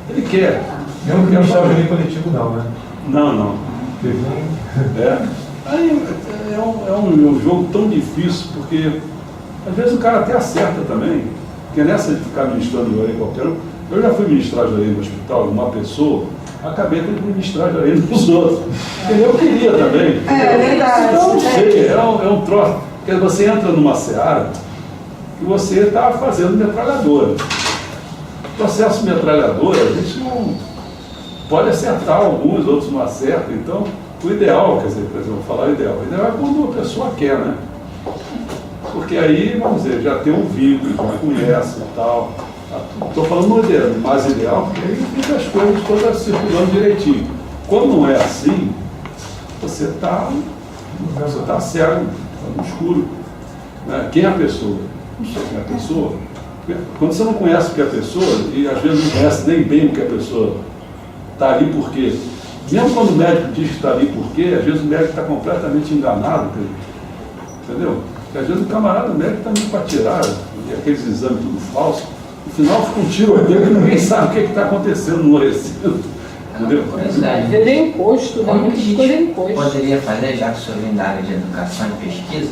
Ele quer. Não quer fazer nem coletivo não, né? Não. Aí é um jogo tão difícil, porque às vezes o cara até acerta também. Porque nessa de ficar ministrando de orelha qualquer um, eu já fui ministrar de orelha no hospital de uma pessoa, acabei tendo que ministrar de orelha nos outros. Porque eu queria também. É verdade. Não sei, é um troço. Porque você entra numa seara que você está fazendo metralhadora. O processo metralhadora, a gente não pode acertar alguns, outros não acertam. Então, o ideal, quer dizer, por exemplo, vou falar o ideal é quando a pessoa quer, né? Porque aí, vamos dizer, já tem um vínculo, já conhece e tal. Estou falando no ideal, mais ideal, porque aí fica as coisas todas circulando direitinho. Quando não é assim, você está cego, está no escuro. Né? Quem é a pessoa? Não sei quem é a pessoa. Quando você não conhece o que é a pessoa, e às vezes não conhece nem bem o que a pessoa está ali por quê. Mesmo quando o médico diz que está ali por quê, às vezes o médico está completamente enganado, entendeu? Porque às vezes o camarada médico está indo para tirar aqueles exames tudo falso, no final fica um tiroteio que ninguém sabe o que está acontecendo no recinto. Entendeu? Curiosidade. Ele é imposto, né? Como que a Muitas coisas é gente imposto. poderia fazer, já que o senhor vem da área de educação e pesquisa,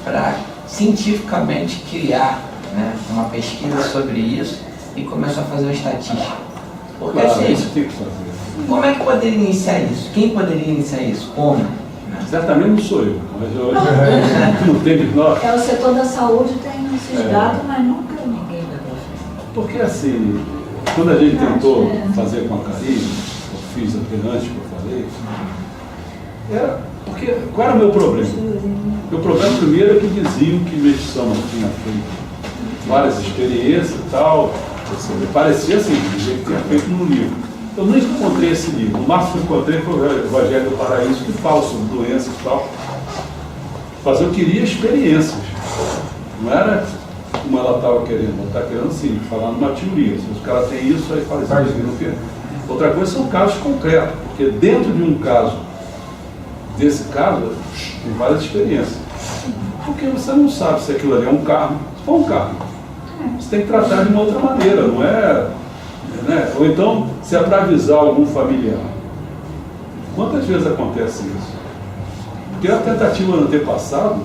para cientificamente criar, né, uma pesquisa sobre isso e começar a fazer uma estatística? Porque Claro, assim, isso tem que fazer. como é que poderia iniciar isso? Quem poderia iniciar isso? Como? Né? Certamente não sou eu, mas eu não tenho nós. É, o setor da saúde tem esses dados, mas nunca ninguém vai pra Porque assim, quando a gente tentou fazer com a Karine, eu fiz até antes que eu falei, era porque qual era o meu problema? Meu problema primeiro é que diziam que Meixo tinha feito várias experiências e tal, parecia assim, que tinha feito num livro. Eu nunca encontrei esse livro. O máximo que eu encontrei foi o Evangelho do Paraíso, que fala sobre doenças e tal. Mas eu queria experiências. Não era como ela estava querendo. Ela está querendo, sim, falar numa teoria. Se os caras têm isso, aí fala isso. Não quer. Outra coisa são casos concretos. Porque dentro de um caso, desse caso, tem várias experiências. Porque você não sabe se aquilo ali é um carro. Se for um carro, você tem que tratar de uma outra maneira, não é... Né? Ou então, se é para avisar algum familiar. Quantas vezes acontece isso? Porque a tentativa no antepassado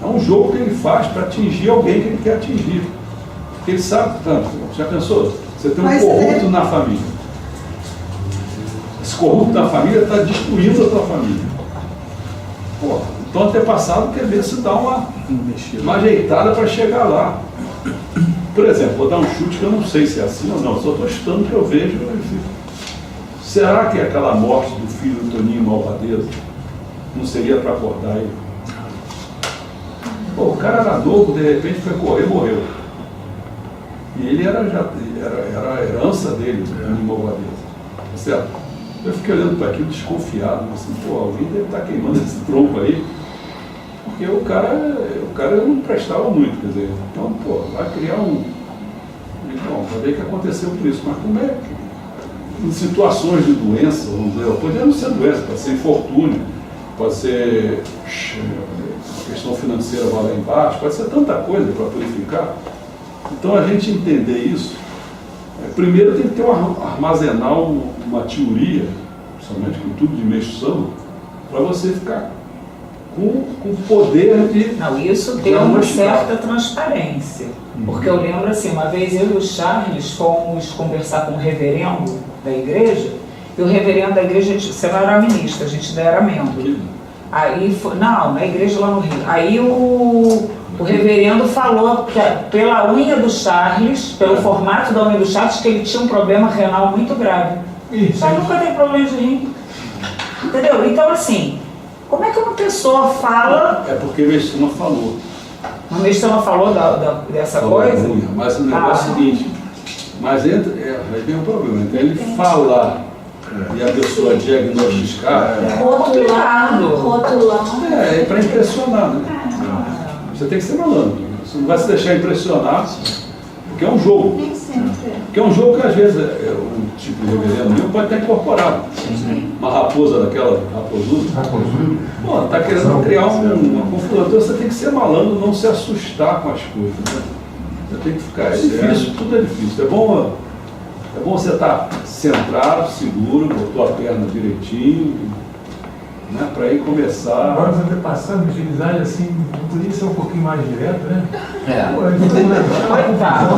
é um jogo que ele faz para atingir alguém que ele quer atingir. Porque ele sabe tanto. Já pensou? Você tem um corrupto na família. Esse corrupto na família está destruindo a tua família. Pô, então o antepassado quer ver se dá uma ajeitada para chegar lá. Por exemplo, vou dar um chute que eu não sei se é assim ou não, só estou chutando que eu vejo. Será que aquela morte do filho do Toninho Malvadeza não seria para acordar ele? Pô, o cara era novo, de repente foi correr e morreu. E ele era a herança dele, do Toninho Malvadeza. Certo? Eu fiquei olhando para aquilo desconfiado, assim, pô, alguém deve estar queimando esse tronco aí. Porque o cara não prestava muito, quer dizer, então, pô, vai criar um... Bom, vai ver que aconteceu por isso, mas como é que, em situações de doença, vamos dizer, pode não ser doença, pode ser infortúnio, pode ser a questão financeira vai lá embaixo, pode ser tanta coisa para purificar. Então, a gente entender isso, primeiro tem que ter armazenar uma teoria, principalmente com tudo de Meixo, para você ficar com o poder de... Não, isso deu uma certa transparência. Porque eu lembro assim, uma vez eu e o Charles fomos conversar com o reverendo da igreja, e o reverendo da igreja, você não era ministro, a gente ainda era membro. Aí, não, na igreja lá no Rio. Aí o reverendo falou que pela unha do Charles, pelo formato da unha do Charles, que ele tinha um problema renal muito grave. Mas nunca tem problema de rim. Entendeu? Então assim, como é que uma pessoa fala... É porque Meixo falou. Mas Meixo falou dessa coisa? Mas o negócio é o seguinte, mas aí vem um problema, então ele falar e a pessoa diagnosticar... Rotular. É para impressionar, né? Você tem que ser malandro, você não vai se deixar impressionar, porque é um jogo. Nem sempre. Porque é um jogo que às vezes um tipo de reverendo mesmo pode estar incorporado. Uma raposa daquela, raposuda. Pô, está querendo criar uma confusão. Então você tem que ser malandro, não se assustar com as coisas. Né? Você tem que ficar. É difícil, tudo é difícil. É bom você estar centrado, seguro, botou a perna direitinho. né, para ir começar. Agora os antepassados, eles agem assim, não podia ser um pouquinho mais direto, né? É. Pô, eles Tá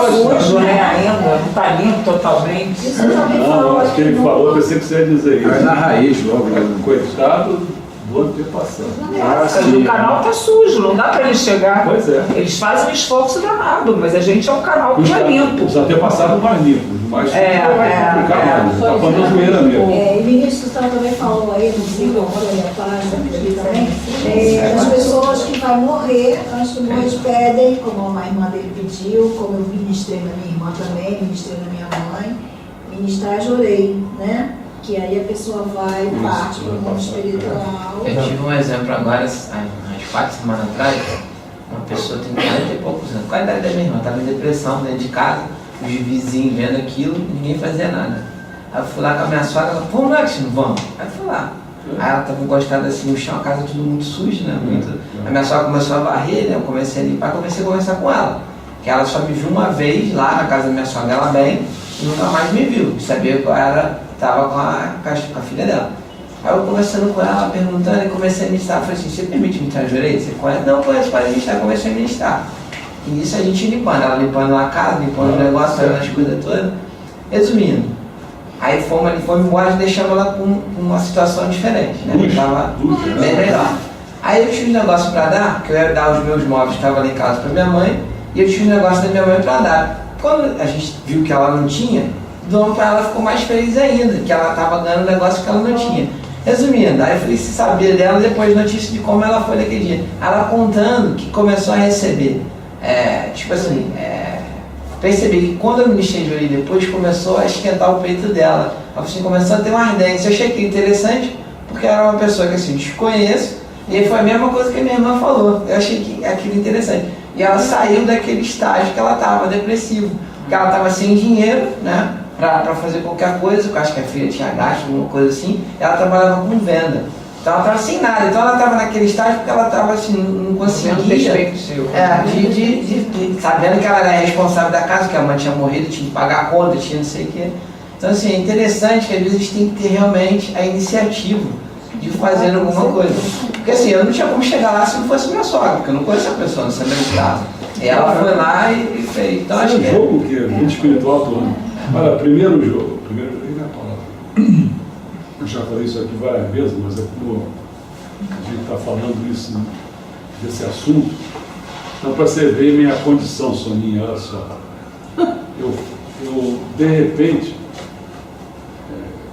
sujo, né, ainda, não tá limpo totalmente. Isso eu também Não, falou acho que aqui ele no- falou, eu pensei que você ia dizer isso. Vai na raiz logo, né? Coitado do antepassado. Mas o canal tá sujo, não dá para eles chegar. Pois é. Eles fazem um esforço danado, mas a gente é um canal que é limpo. Os antepassados mais limpos, mas É, vai complicar é. mais. Tá falando zoeira mesmo. E o ministro também falou aí, no ciclo, quando ele faz aqui também, As pessoas que vão morrer, antes de morrer, pedem, como a irmã dele pediu, como eu ministrei na minha irmã também, ministrei na minha mãe, ministrar orei, né? Que aí a pessoa vai, parte para o mundo espiritual. Eu tive um exemplo agora, umas 4 semanas atrás, uma pessoa tem 40 e poucos anos, qual a idade da minha irmã? Estava em depressão dentro de casa, os vizinhos vendo aquilo, ninguém fazia nada. Aí eu fui lá com a minha sogra, ela falou, pô, Max, não vamos? Aí eu fui lá. Aí ela estava encostada assim no chão, a casa tudo muito suja, né? A minha sogra começou a varrer, né? Eu comecei a limpar, comecei a conversar com ela. Que ela só me viu uma vez lá na casa da minha sogra, ela bem, e nunca mais me viu. Sabia que ela estava com a filha dela. Aí eu conversando com ela, perguntando, e comecei a ministrar. Eu falei assim, você permite ministrar joelho? Você conhece? Não, conheço, pode ministrar. Comecei a ministrar. E isso a gente limpando, ela limpando a casa, limpando os negócios, fazendo as coisas todas. Resumindo, aí fomos embora e deixamos ela com uma situação diferente, né? Estava bem melhor. Aí eu tinha um negócio para dar, que eu ia dar os meus móveis, estava lá em casa para minha mãe, e eu tinha um negócio da minha mãe para dar. Quando a gente viu que ela não tinha, dono para ela ficou mais feliz ainda, que ela estava ganhando um negócio que ela não tinha. Resumindo, aí eu falei se sabia dela depois notícia de como ela foi naquele dia. Ela contando que começou a receber, percebi que quando eu ministrei de orelha depois começou a esquentar o peito dela. Ela assim, começou a ter uma ardência. Eu achei aquilo interessante, porque era uma pessoa que assim, desconheço, e aí foi a mesma coisa que a minha irmã falou. Eu achei que aquilo interessante. E ela saiu daquele estágio que ela estava, depressivo. Porque ela estava sem dinheiro, né? Para fazer qualquer coisa, eu acho que a filha tinha gasto, alguma coisa assim, ela trabalhava com venda. Então ela estava sem nada, então ela estava naquele estágio porque ela estava assim, não conseguia. Sabendo que ela era responsável da casa, que a mãe tinha morrido, tinha que pagar a conta, tinha não sei o quê. Então assim, é interessante que às vezes tem que ter realmente a iniciativa de fazer alguma coisa. Porque assim, eu não tinha como chegar lá se não fosse minha sogra, porque eu não conheço a pessoa, não sabia onde estava. E ela foi lá e fez. Então acho que é um jogo que é muito espiritual atuando. Olha, primeiro jogo é a palavra. Eu já falei isso aqui várias vezes, mas é como a gente está falando isso, desse assunto. Então, para você ver minha condição, Soninha, olha só. Eu de repente,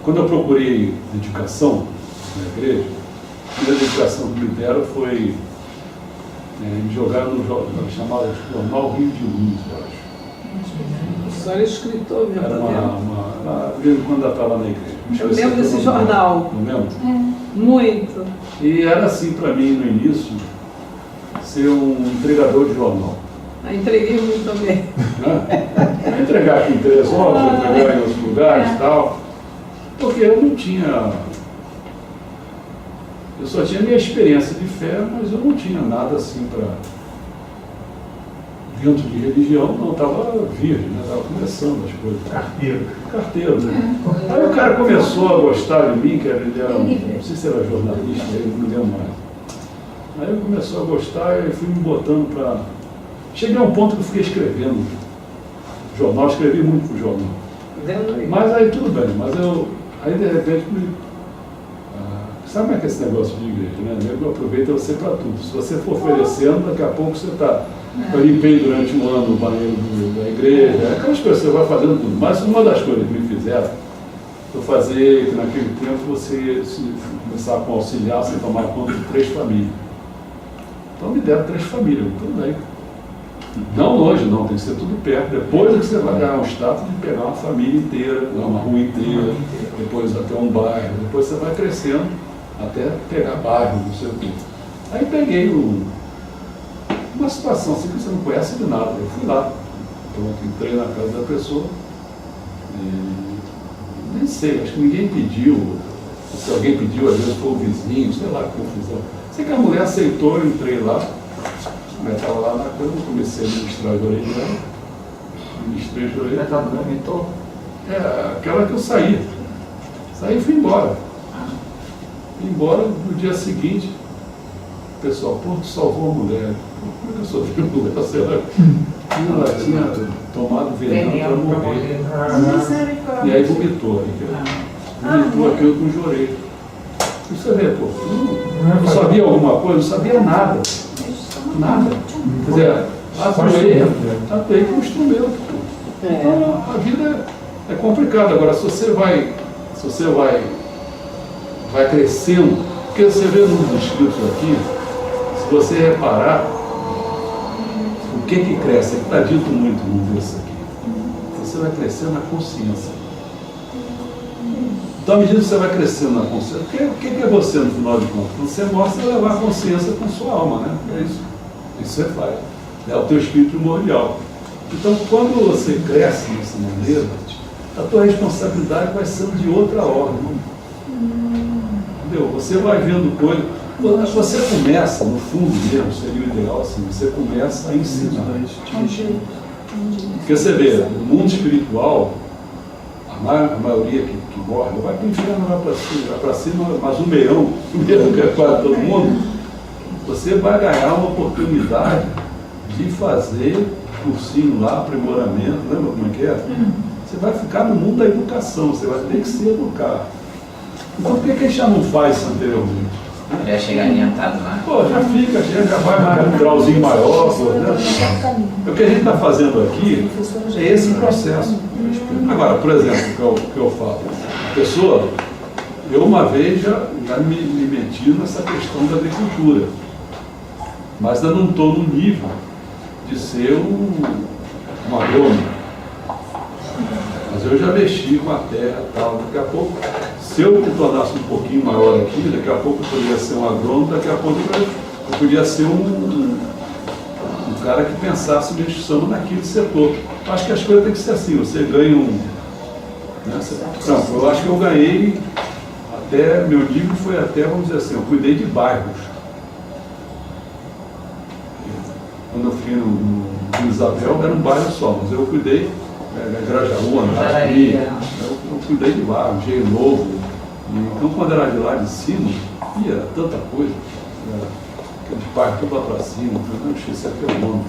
quando eu procurei dedicação na igreja, a primeira dedicação que me deram foi me jogar no chamado Jornal Rio de Luz, eu acho. O senhor é escritor, meu Era quando eu estava na igreja. Eu lembro desse jornal. Não lembro? Muito. E era assim para mim no início, ser um entregador de jornal. Entreguei muito também. Né? Entregar aqui em Teresópolis, entregar em outros lugares e tal. Porque eu não tinha. Eu só tinha minha experiência de fé, mas eu não tinha nada assim para. Dentro de religião, não, estava virgem, né? Estava começando as coisas. Carteiro, né? Aí o cara começou a gostar de mim, que ele era, não sei se era jornalista, ele não me lembro mais. Aí ele começou a gostar e fui me botando para... Cheguei a um ponto que eu fiquei escrevendo jornal, escrevi muito para o jornal. Mas aí tudo bem, mas aí de repente sabe como é que é esse negócio de igreja, né? Eu aproveito você para tudo. Se você for oferecendo, daqui a pouco você está... Eu limpei durante um ano o banheiro da igreja, aquelas coisas que você vai fazendo tudo. Mas uma das coisas que me fizeram foi fazer que naquele tempo você começar com auxiliar, você tomar conta de 3 famílias. Então me deram 3 famílias, tudo bem. Não longe, não, tem que ser tudo perto. Depois é que você vai ganhar um status de pegar uma família inteira, uma rua inteira, depois até um bairro, depois você vai crescendo até pegar bairro, não sei o quê. Aí peguei uma situação assim que você não conhece de nada. Eu fui lá, entrei na casa da pessoa, nem sei, acho que ninguém pediu, se alguém pediu, às vezes foi o vizinho, sei lá, que confusão. Sei que a mulher aceitou, eu entrei lá, a mulher estava lá na coisa, eu comecei a ministrar de orelha, ministrei de orelha. Ela comentou? Aquela que eu saí e fui embora. Embora no dia seguinte, o pessoal, pô, tu salvou a mulher. Como é que eu salvei a mulher? Sei lá. Ela tinha tomado veneno para morrer. E aí vomitou. Vomitou aquilo com o joelho. Você vê, pô, não sabia alguma coisa, não sabia nada. Nada. Quer dizer, atuei como instrumento. Então a vida é complicada. Agora, se você vai crescendo, porque você vê nos escritos aqui, se você reparar, o que cresce? É que está dito muito no verso aqui. Você vai crescendo na consciência. Então, à medida que você vai crescendo na consciência, o que é você no final de contas? Você mostra levar a consciência com sua alma, né? É isso. Isso você faz. É o teu espírito primordial. Então, quando você cresce dessa maneira, a tua responsabilidade vai sendo de outra ordem. Entendeu? Você vai vendo coisas. Você começa, no fundo mesmo, seria o ideal assim, você começa a ensinar. Porque você vê, no mundo espiritual, a maioria que morre vai para o inferno, vai para cima, mas o meião que é quase todo mundo, você vai ganhar uma oportunidade de fazer cursinho lá, aprimoramento, lembra como é que é? Você vai ficar no mundo da educação, você vai ter que se educar. Então por que a gente já não faz isso anteriormente? Já chega orientado lá. Pô, já fica, já vai para um grauzinho maior. Pô, né? O que a gente está fazendo aqui é esse processo. Agora, por exemplo, o que eu falo, a pessoa, eu uma vez já me meti nessa questão da agricultura, mas ainda não estou no nível de ser um agrônomo. Mas eu já mexi com a terra e tal. Daqui a pouco, se eu me tornasse um pouquinho maior aqui, daqui a pouco eu poderia ser um agrônomo, daqui a pouco eu poderia ser um cara que pensasse mesmo naquele setor. Eu acho que as coisas têm que ser assim, você ganha um... Né, não, eu acho que eu ganhei, até, meu nível foi até, vamos dizer assim, eu cuidei de bairros. Quando eu fui no Isabel, era um bairro só, mas eu cuidei Grajaú, Andrade, eu cuidei de bairro, Engenho Novo. Então, quando era de lá de cima, era tanta coisa. Aquele bairro tudo lá para cima, eu não esqueci até o nome.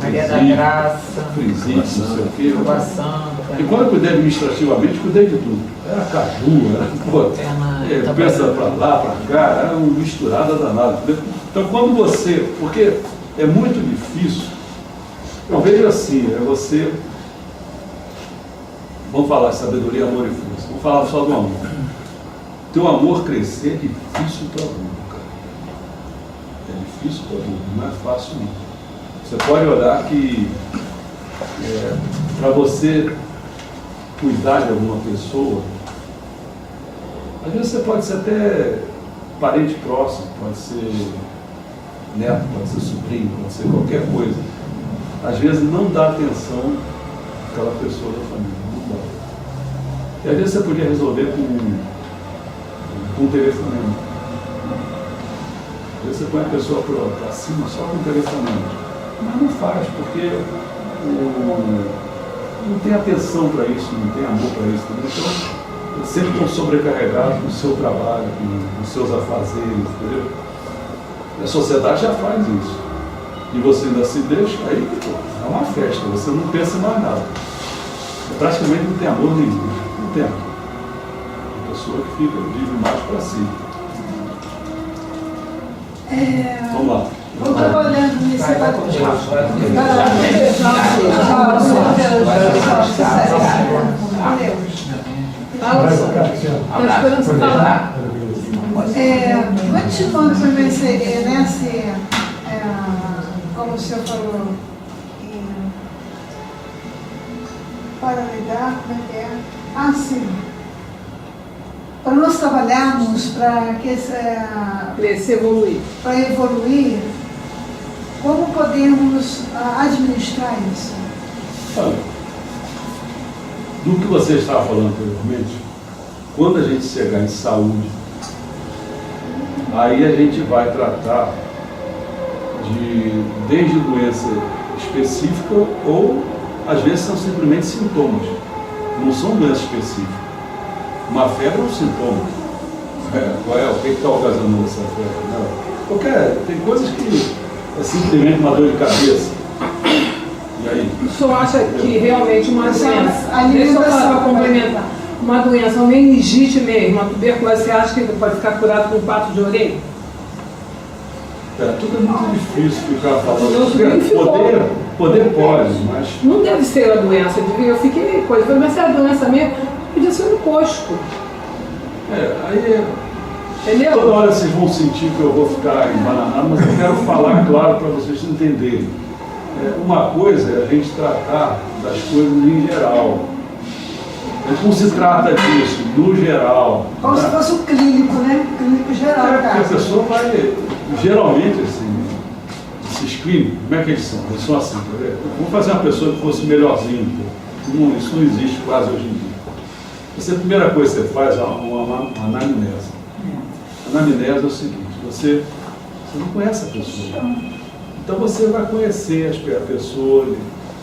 Maria da Graça, Frisite, não sei o quê. Santa. E quando eu cuidei administrativamente, cuidei de tudo. Era caju, era pensa para lá, para cá, era uma misturada danada. Então, quando você. Porque é muito difícil. Eu vejo assim, é você. Vamos falar de sabedoria, amor e força. Vamos falar só do amor. Teu amor crescer é difícil para mundo, cara. É difícil para mundo, não é fácil não. Você pode olhar que para você cuidar de alguma pessoa, às vezes você pode ser até parente próximo, pode ser neto, pode ser sobrinho, pode ser qualquer coisa. Às vezes não dá atenção àquela pessoa da família. E às vezes você podia resolver com um telefonema. Às vezes você põe a pessoa para cima só com um telefonema. Mas não faz, porque não tem atenção para isso, não tem amor para isso. Entendeu? Então, eles sempre estão sobrecarregados com o seu trabalho, com os seus afazeres, entendeu? E a sociedade já faz isso. E você ainda se deixa, aí pô, é uma festa, você não pensa em mais nada. Praticamente não tem amor nenhum. Não tem amor. A pessoa que vive mais para si. Vamos lá. Eu estava olhando nesse continuando também nesse, como o senhor falou, para lidar, como é que é? Ah, sim. Para nós trabalharmos, para evoluir, como podemos administrar isso? Olha, do que você estava falando anteriormente, quando a gente chegar em saúde, aí a gente vai tratar desde doença específica ou às vezes são simplesmente sintomas, não são doenças específicas. Uma febre é um sintoma. O que está ocasionando essa febre? Tem coisas que é simplesmente uma dor de cabeça. E aí? O senhor acha que realmente uma doença, a deixa eu alimentação falar, complementar, uma doença, uma meningite mesmo, uma tuberculose, você acha que pode ficar curado com pato de orelha? Tudo é muito difícil ficar falando. Meu sobrinho ficou. Poder pode, mas... Não deve ser a doença, eu fiquei coisa, falei, mas se é a doença mesmo, podia ser no posto. Entendeu? Toda hora vocês vão sentir que eu vou ficar embananado, mas eu quero falar claro para vocês entenderem. Uma coisa é a gente tratar das coisas em geral. Como se trata disso, no geral. Como se fosse um clínico, né? Clínico geral, Porque a cara. pessoa vai, geralmente, assim, esses clínicos, como é que eles são? Eles são assim, quer ver? Vamos fazer uma pessoa que fosse melhorzinho, isso não existe quase hoje em dia. A primeira coisa que você faz é uma anamnese. A anamnese é o seguinte, você não conhece a pessoa. Então você vai conhecer a pessoa,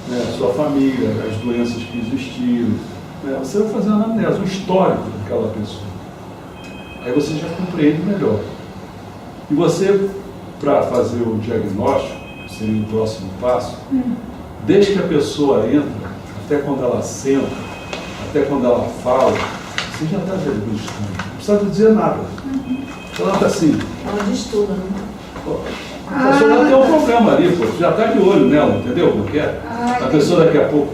né, a sua família, as doenças que existiram. Né, você vai fazer uma anamnese, um histórico daquela pessoa. Aí você já compreende melhor. E você, para fazer o diagnóstico, que seria o próximo passo, desde que a pessoa entra, até quando ela senta, até quando ela fala, você já está diagnosticando. Não precisa dizer nada. Ela está assim. Ela diz tudo, né? A pessoa já tem um problema ali, pô. Já está de olho nela, entendeu? Porque a pessoa daqui a pouco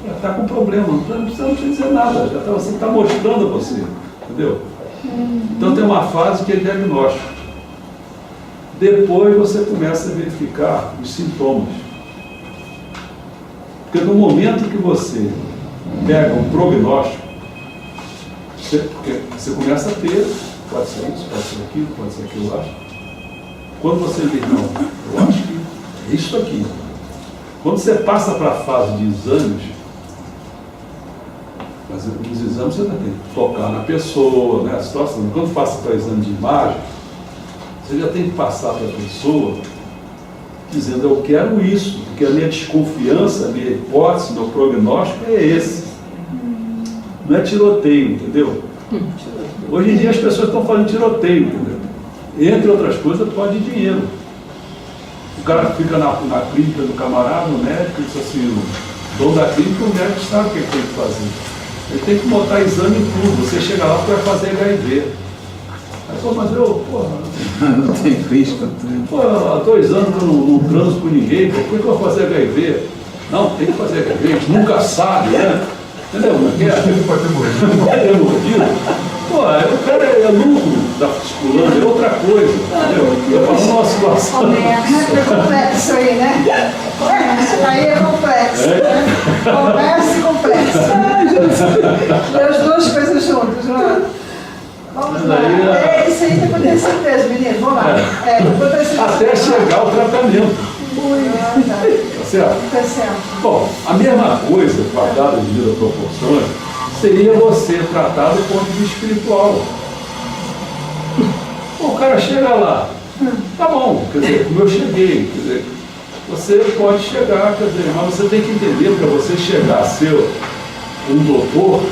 já está com problema, não precisa dizer nada, você está mostrando a você, entendeu? Então tem uma fase que é diagnóstico. Depois você começa a verificar os sintomas. Porque no momento que você pega um prognóstico, você começa a ter, pode ser isso, pode ser aquilo, pode ser aquilo lá. Quando você diz, não, eu acho que é isso aqui. Quando você passa para a fase de exames, mas nos exames você ainda tem que tocar na pessoa, né, a situação. Quando passa para exame de imagem, você já tem que passar para a pessoa dizendo, eu quero isso, porque a minha desconfiança, a minha hipótese, meu prognóstico é esse. Não é tiroteio, entendeu? Hoje em dia as pessoas estão fazendo tiroteio, entendeu? Entre outras coisas, pode dinheiro. O cara fica na clínica do camarada, o médico, diz assim, o dono da clínica, o médico sabe o que ele tem que fazer. Ele tem que botar exame em tudo. Você chega lá para fazer HIV. Aí, pô, mas eu, porra... Não tem risco. Pô, há 2 anos que eu não transo com ninguém, por que eu vou fazer HIV? Não, tem que fazer HIV, a gente nunca sabe, né? Entendeu? Ele pode ter morrido. Pode ter morrido. Pô, o cara é lucro da fisculando, é outra coisa, entendeu? Eu falo uma situação. É complexo aí, né? Aí é complexo, né? Conversa e complexo. As duas coisas juntas, não é? Vamos lá. Isso aí está acontecendo mesmo, menino. Vamos lá. Até chegar ao tratamento. Tá certo? Tá certo. Bom, a mesma coisa, guardada de vida proporções, seria você tratar do ponto de vista espiritual. Pô, o cara chega lá, tá bom, quer dizer, como eu cheguei, quer dizer, você pode chegar, quer dizer, mas você tem que entender, para você chegar a ser um doutor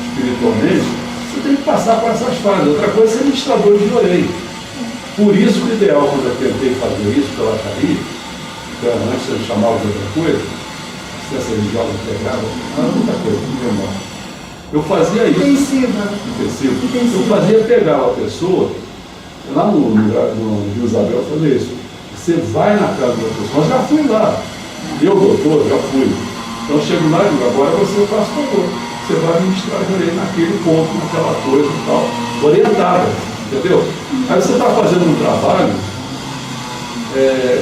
espiritualmente, você tem que passar por essas fases. Outra coisa é ser administrador de orelha. Por isso que o ideal, quando eu tentei fazer isso pela Cari, antes eu chamava de outra coisa, ciência religiosa integrada, muita coisa, muito menor. Eu fazia isso. Intensivo. Eu fazia pegar uma pessoa, lá no Rio Isabel, eu falei isso. Você vai na casa da pessoa, eu já fui lá. Eu, doutor, já fui. Então eu chego lá e digo, agora você faz favor. Você vai administrar a orelha naquele ponto, naquela coisa e tal, orientada, entendeu? Aí você está fazendo um trabalho,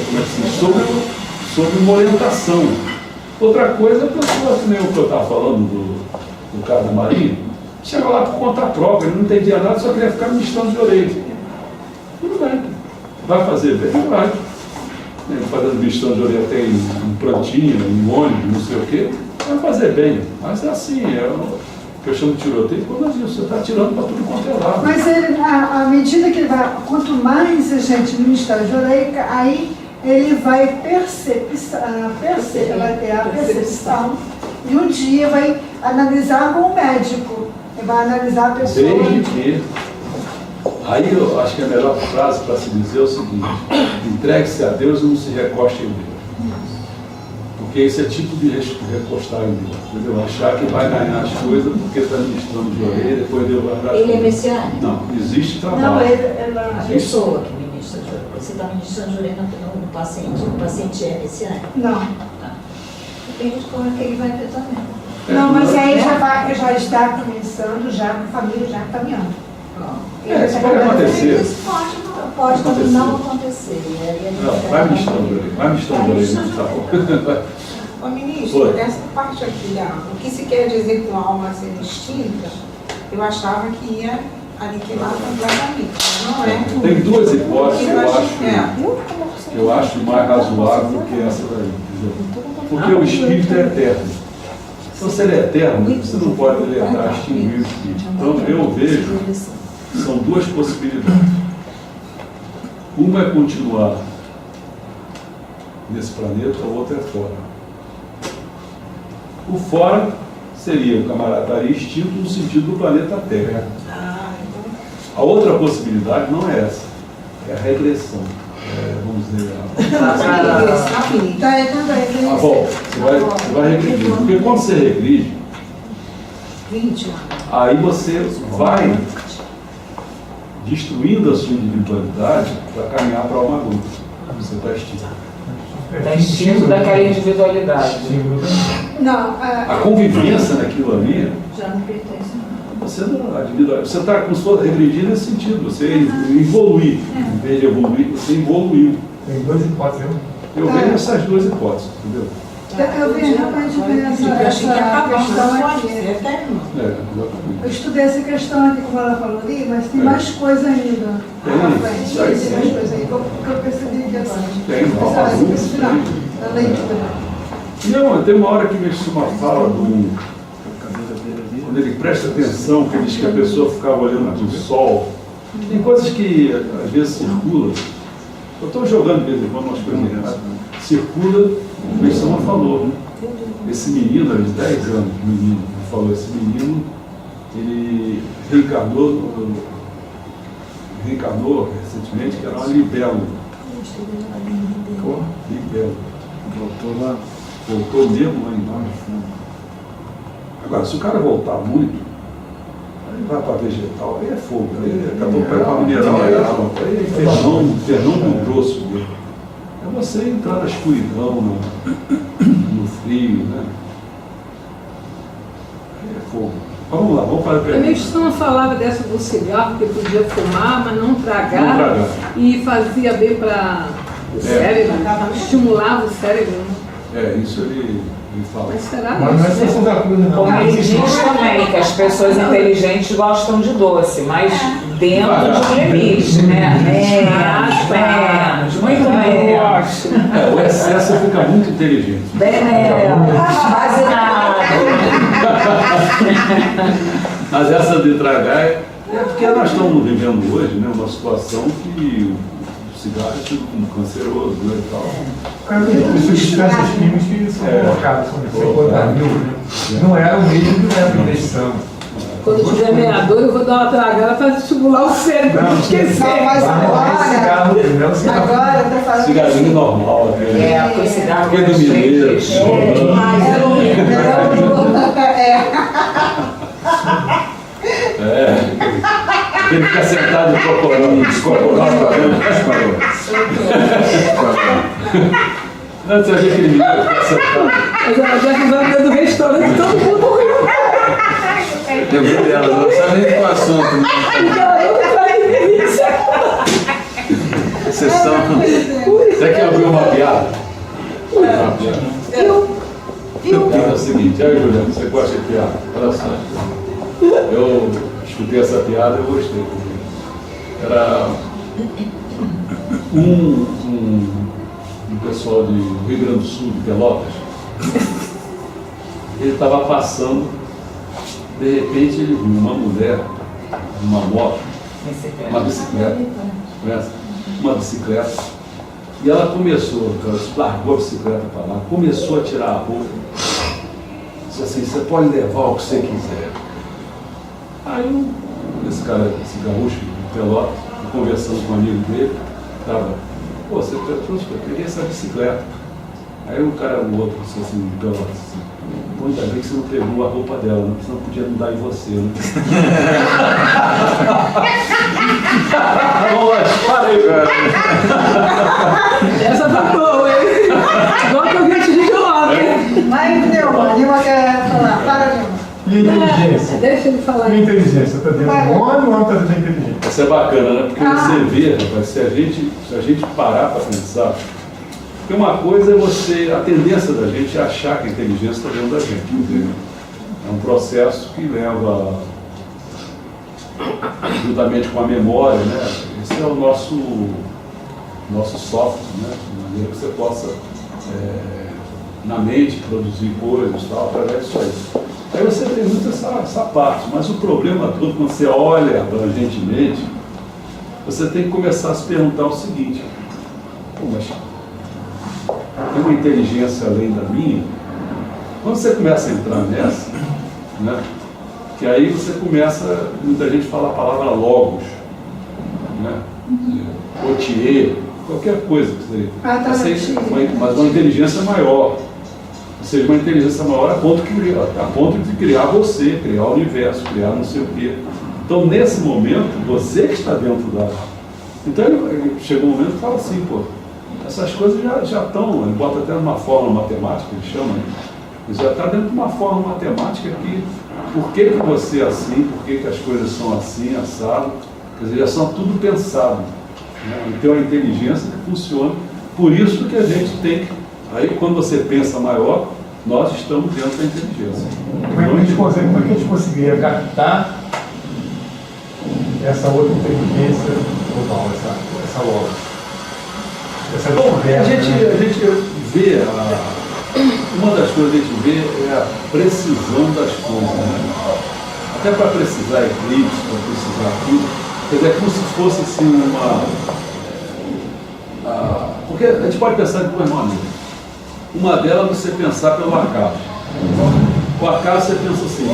como é que se diz? Sobre uma orientação. Outra coisa é a pessoa, que nem o que eu estava falando do cara da Marinha, chega lá por conta própria, ele não entendia nada, só queria ficar ministrando de orelha. Tudo bem. Vai fazer bem? Vai. Fazendo ministrando de orelha até em plantinha, em ônibus, não sei o quê. Vai fazer bem. Mas é assim, que eu chamo de tiroteio, mas isso, você está tirando para tudo quanto é lado. Mas ele, à medida que ele vai, quanto mais a gente ministrar de orelha, aí ele vai vai ter a percepção e um dia vai analisar com o médico. Ele vai analisar a pessoa. Aí eu acho que a melhor frase para se dizer é o seguinte: entregue-se a Deus e não se recoste em Deus. Porque isso é tipo de recostar em Deus, entendeu? Achar que vai ganhar as coisas porque está ministrando de orelha, depois Deus vai dar. Ele é messiânico? Não, existe trabalho. Não, a pessoa que ministra de orelha. Você está ministrando de orelha no paciente. O paciente é messiânico? Não. Tá. Depende de como é que ele vai ter também. Não, mas aí já está começando, já com a família já caminhando. Isso pode acontecer. Isso pode também não acontecer. E aí a gente Não, vai ministrando de orelha, vai ministrando de orelha, tá bom. Ô ministro, essa parte aqui, o que se quer dizer com a alma sendo extinta, eu achava que ia aniquilar completamente, mas não é. Tem duas hipóteses que eu acho mais razoável do que essa daí, entendeu? Porque o espírito é eterno. Então, se ele é eterno, você não pode deletar, extinguir o espírito. Então, eu vejo, são duas possibilidades. Uma é continuar nesse planeta, a outra é fora. O fora seria o camarada estaria extinto no sentido do planeta Terra. A outra possibilidade não é essa, é a regressão. Vamos dizer, a volta. Você vai regredir. Porque quando você regride, aí você vai destruindo a sua individualidade para caminhar para uma luta. Você está extinto. Está extinto daquela individualidade. Não, a convivência naquilo ali, Já não pertence. você não admira. Você está com sua regredir nesse sentido, você evoluir. Em vez de evoluir, você evoluiu. Tem duas hipóteses. Eu vejo essas duas hipóteses, entendeu? eu vejo realmente essa questão aqui. Eu estudei essa questão aqui, como ela falou ali, mas tem mais coisa ainda. Tem mais coisa aí, que eu percebi que assim. Não, tem uma hora que me uma fala do. Quando ele presta atenção, que ele diz que a pessoa ficava olhando para o sol. Tem coisas que às vezes circulam. Eu estou jogando de vez em quando umas coisas erradas. Circula, o Benção falou, né? Esse menino, de 10 anos, falou, esse menino, ele reencarnou recentemente, que era uma libelo. Libelo. Voltou mesmo lá embaixo. Agora, se o cara voltar muito, aí vai para vegetal, aí é fogo, aí acabou para mineral, aí é Fernando grosso dele. É você entrar na escuridão, no frio, né? Aí é fogo. Vamos lá, vamos para a pergunta. A medicina falava dessa do cigarro, que podia fumar, mas não tragar. E fazia bem para o cérebro, estimulava o cérebro. Isso ele fala. Mas será Mas não é sessão da cruz, não. Como ele diz também, que as pessoas inteligentes gostam de doce, mas dentro de um limite, né? Menos, muito menos. O excesso fica muito inteligente. Quase nada. Mas essa de tragar é porque nós estamos vivendo hoje, né, uma situação que o cigarro é tido como canceroso, né, e tal. As substâncias químicas que são colocadas, são 50 mil, não era o mesmo que era a injeção. Quando eu tiver meia-dor, eu vou dar uma tragada para estimular o cérebro, não esquecer. Mas agora eu tô falando. Cigarrinho normal, porque o cigarro é do mineiro. Ele fica sentado no cocoró, Não, você acha que ele fica sentado? Mas ela já que vai do restaurante, todo mundo riu. Lembrei dela, não sabe nem qual assunto. Sessão. Você quer ouvir uma piada? É o seguinte, Juliana, você gosta de piada? Olha só. Eu escutei essa piada e eu gostei. Era um pessoal do Rio Grande do Sul, de Pelotas. Ele estava passando, de repente ele viu uma mulher, uma moto, uma bicicleta, conhece? Uma bicicleta, e ela começou, ela largou a bicicleta para lá, começou a tirar a roupa, disse assim, você pode levar o que você quiser. Aí esse cara, esse gaúcho, Pelotas, conversando com um amigo dele, estava, pô, você trouxe, eu peguei essa bicicleta. Aí o cara, o outro, disse assim, de Pelotas, assim, pô, ainda bem que você não pegou a roupa dela, né? Senão podia mudar em você, né? Vamos lá, para aí, cara. Essa foi boa, hein? Igual que eu vi te digo ontem. Mas deu, a Dilma quer falar. Para, Dilma. E inteligência? Deixa ele falar E aí. inteligência? Está dentro do homem ou o homem está dentro da inteligência? Isso é bacana, né? Porque você vê, rapaz, se a gente parar para pensar, porque uma coisa é você, a tendência da gente é achar que a inteligência está dentro da gente, entendeu? É um processo que leva, juntamente com a memória, né? Esse é o nosso software, né? De maneira que você possa, na mente, produzir coisas e tal, através disso aí. Aí você tem muito essa parte, mas o problema todo, quando você olha abrangentemente, você tem que começar a se perguntar o seguinte, pô, mas tem uma inteligência além da minha? Quando você começa a entrar nessa, né, que aí você começa, muita gente fala a palavra logos, né, otier, qualquer coisa que seja, mas uma inteligência maior. Ou seja, uma inteligência maior a ponto de criar você, criar o universo, criar não sei o quê. Então, nesse momento, você que está dentro da... Então, ele chegou um momento que fala assim, pô, essas coisas já estão, ele bota até numa fórmula matemática, ele chama, né? Já está dentro de uma fórmula matemática que, por que você é assim, por que as coisas são assim, assado, quer dizer, já são tudo pensado, né? Então, a inteligência que funciona, por isso que a gente tem que... Aí, quando você pensa maior, nós estamos dentro da inteligência. Como é que a gente conseguiria captar essa outra inteligência global, essa logo? Bom, a gente vê, uma das coisas que a gente vê é a precisão das coisas, né? Até para precisar eclipse, para precisar aquilo, quer dizer, é como se fosse assim porque a gente pode pensar de duas maneiras. Uma delas é você pensar pelo acaso. O acaso você pensa assim,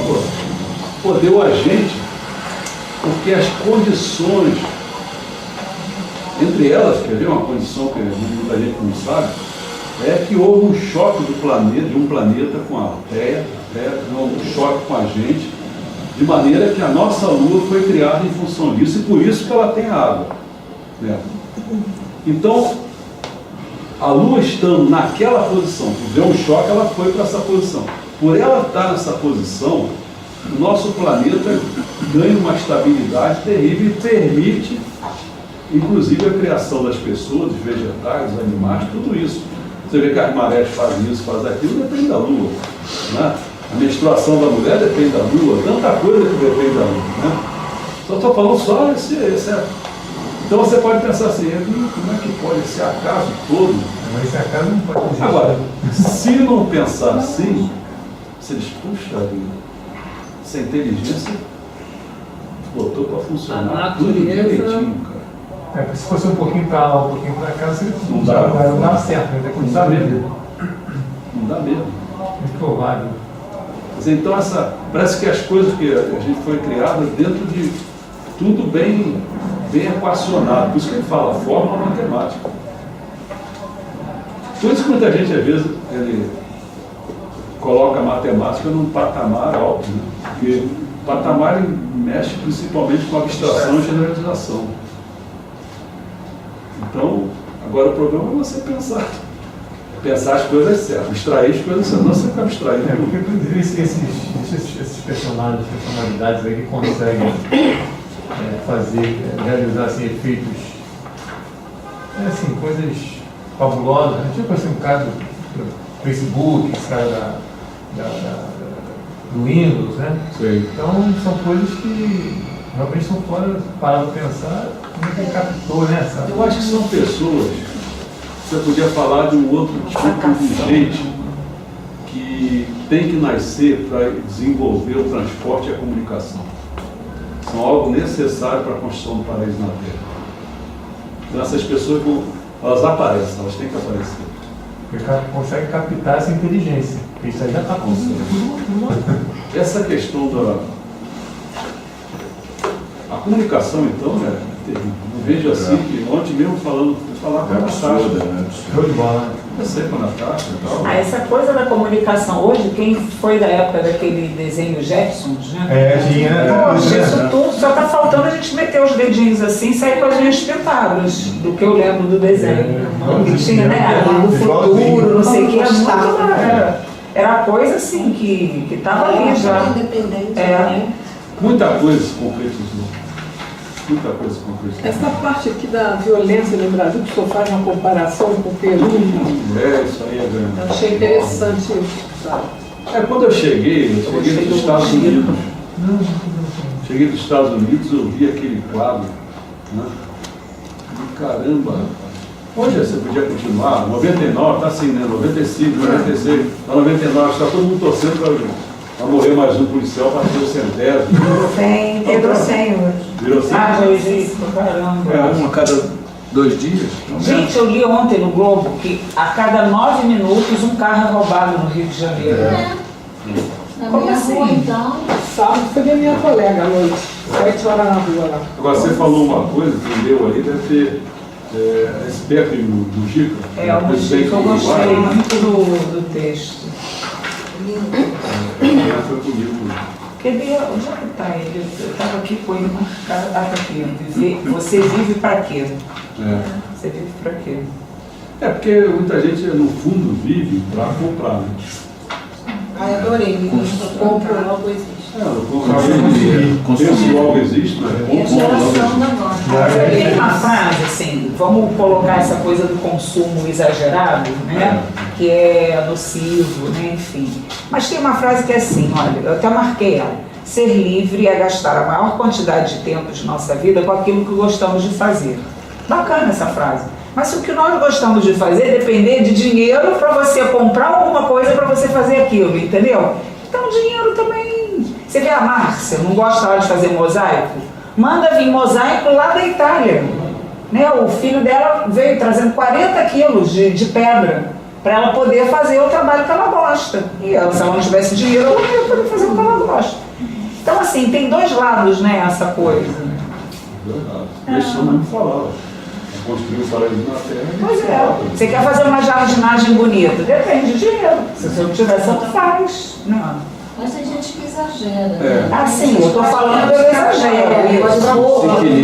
pô, deu a gente, porque as condições, entre elas, quer ver uma condição que muita gente não sabe, é que houve um choque de um planeta com a Terra, houve um choque com a gente, de maneira que a nossa Lua foi criada em função disso, e por isso que ela tem água, né? Então, a Lua estando naquela posição, que deu um choque, ela foi para essa posição. Por ela estar nessa posição, o nosso planeta ganha uma estabilidade terrível e permite, inclusive, a criação das pessoas, dos vegetais, dos animais, tudo isso. Você vê que as marés fazem isso, fazem aquilo, depende da Lua, né? A menstruação da mulher depende da Lua, tanta coisa que depende da Lua, né? Só estou falando só esse Então você pode pensar assim, como é que pode esse acaso todo? Mas esse acaso não pode existir. Agora, se não pensar assim, você diz, puxa vida, essa inteligência botou para funcionar tudo direitinho, cara. Se fosse um pouquinho para lá, um pouquinho para cá, você não dá certo, né? Não dá mesmo. Não dá mesmo. Muito provável. Então parece que as coisas que a gente foi criada dentro de tudo bem equacionado. Por isso que ele fala, fórmula matemática. Por isso que muita gente, às vezes, ele coloca a matemática num patamar alto, né? Porque o patamar mexe principalmente com abstração e generalização. Então, agora o problema é você pensar as coisas certas, extrair as coisas certas, não você ficar abstraindo. Porque esses personalidades aí que conseguem realizar assim, efeitos, coisas fabulosas, né? Tipo assim, um caso do Facebook, esse cara do Windows, né? Sim. Então são coisas que realmente são fora, para pensar, como é que ele captou, né? Eu acho que são pessoas, você podia falar de um outro tipo de gente que tem que nascer para desenvolver o transporte e a comunicação. São algo necessário para a construção do paraíso na Terra. Então essas pessoas, elas aparecem, elas têm que aparecer. Porque consegue captar essa inteligência. Isso aí já está acontecendo. Essa questão a comunicação, então, né? Não vejo assim, que ontem mesmo falar com a Natasha. Show de bola. Eu sei com a Natasha e tal. Essa coisa da comunicação hoje, quem foi da época daquele desenho Jetsons, né? Tinha. Poxa, isso tudo, só tá faltando a gente meter os dedinhos assim e sair com as unhas pintadas, do que eu lembro do desenho. Que tinha, né? Do futuro, não sei o que. Era coisa assim, que tava ali já. Muita coisa se concretizou. Muita coisa se concretizou. Essa parte aqui da violência no Brasil, que o senhor faz uma comparação com o Peru, Isso aí é grande. eu achei interessante isso, sabe? Quando eu cheguei dos Estados Unidos. Cheguei dos Estados Unidos, eu vi aquele quadro, né? E caramba, onde você podia continuar? 99, está assim, né? 95, 96, 99, está todo mundo torcendo para morrer mais um policial para ter o centésimo. Virou 100 hoje. Virou 100? Caramba. Um a cada 2 dias? Gente, eu li ontem no Globo que a cada 9 minutos um carro é roubado no Rio de Janeiro. Na Como minha assim? rua, então, Sábado foi ver minha colega à noite, 7 horas na rua lá. Agora, você falou uma coisa que leu aí, deve ter esse perto do Gica. O Mujica, eu gostei muito do texto. Foi comigo. Onde é que está ele? Eu estava aqui com ele marcado. Tá aqui. Você vive para quê? Você vive para quê? Porque muita gente, no fundo, vive para comprar, né? Ai, adorei. Compro logo existe. Penso logo existe, né? Tem uma frase assim, vamos colocar essa coisa do consumo exagerado, né? Que é nocivo, né? Enfim. Mas tem uma frase que é assim, olha, eu até marquei ela: ser livre é gastar a maior quantidade de tempo de nossa vida com aquilo que gostamos de fazer. Bacana essa frase. Mas se o que nós gostamos de fazer é depender de dinheiro para você comprar alguma coisa para você fazer aquilo, entendeu? Então dinheiro também... Você vê a Márcia, não gosta de fazer mosaico? Manda vir mosaico lá da Itália. Né? O filho dela veio trazendo 40 quilos de pedra para ela poder fazer o trabalho que ela gosta. E ela, se ela não tivesse dinheiro, ela não ia poder fazer o que ela gosta. Então assim, tem dois lados, né, essa coisa. Verdade. Isso eu não falava. Construir o paraíso na Terra. Pois é. Você quer fazer uma jardinagem bonita? Depende de dinheiro. Se você não tiver, você não faz. Não. mas tem gente que exagera. Né? Ah, sim, eu estou falando do exagero.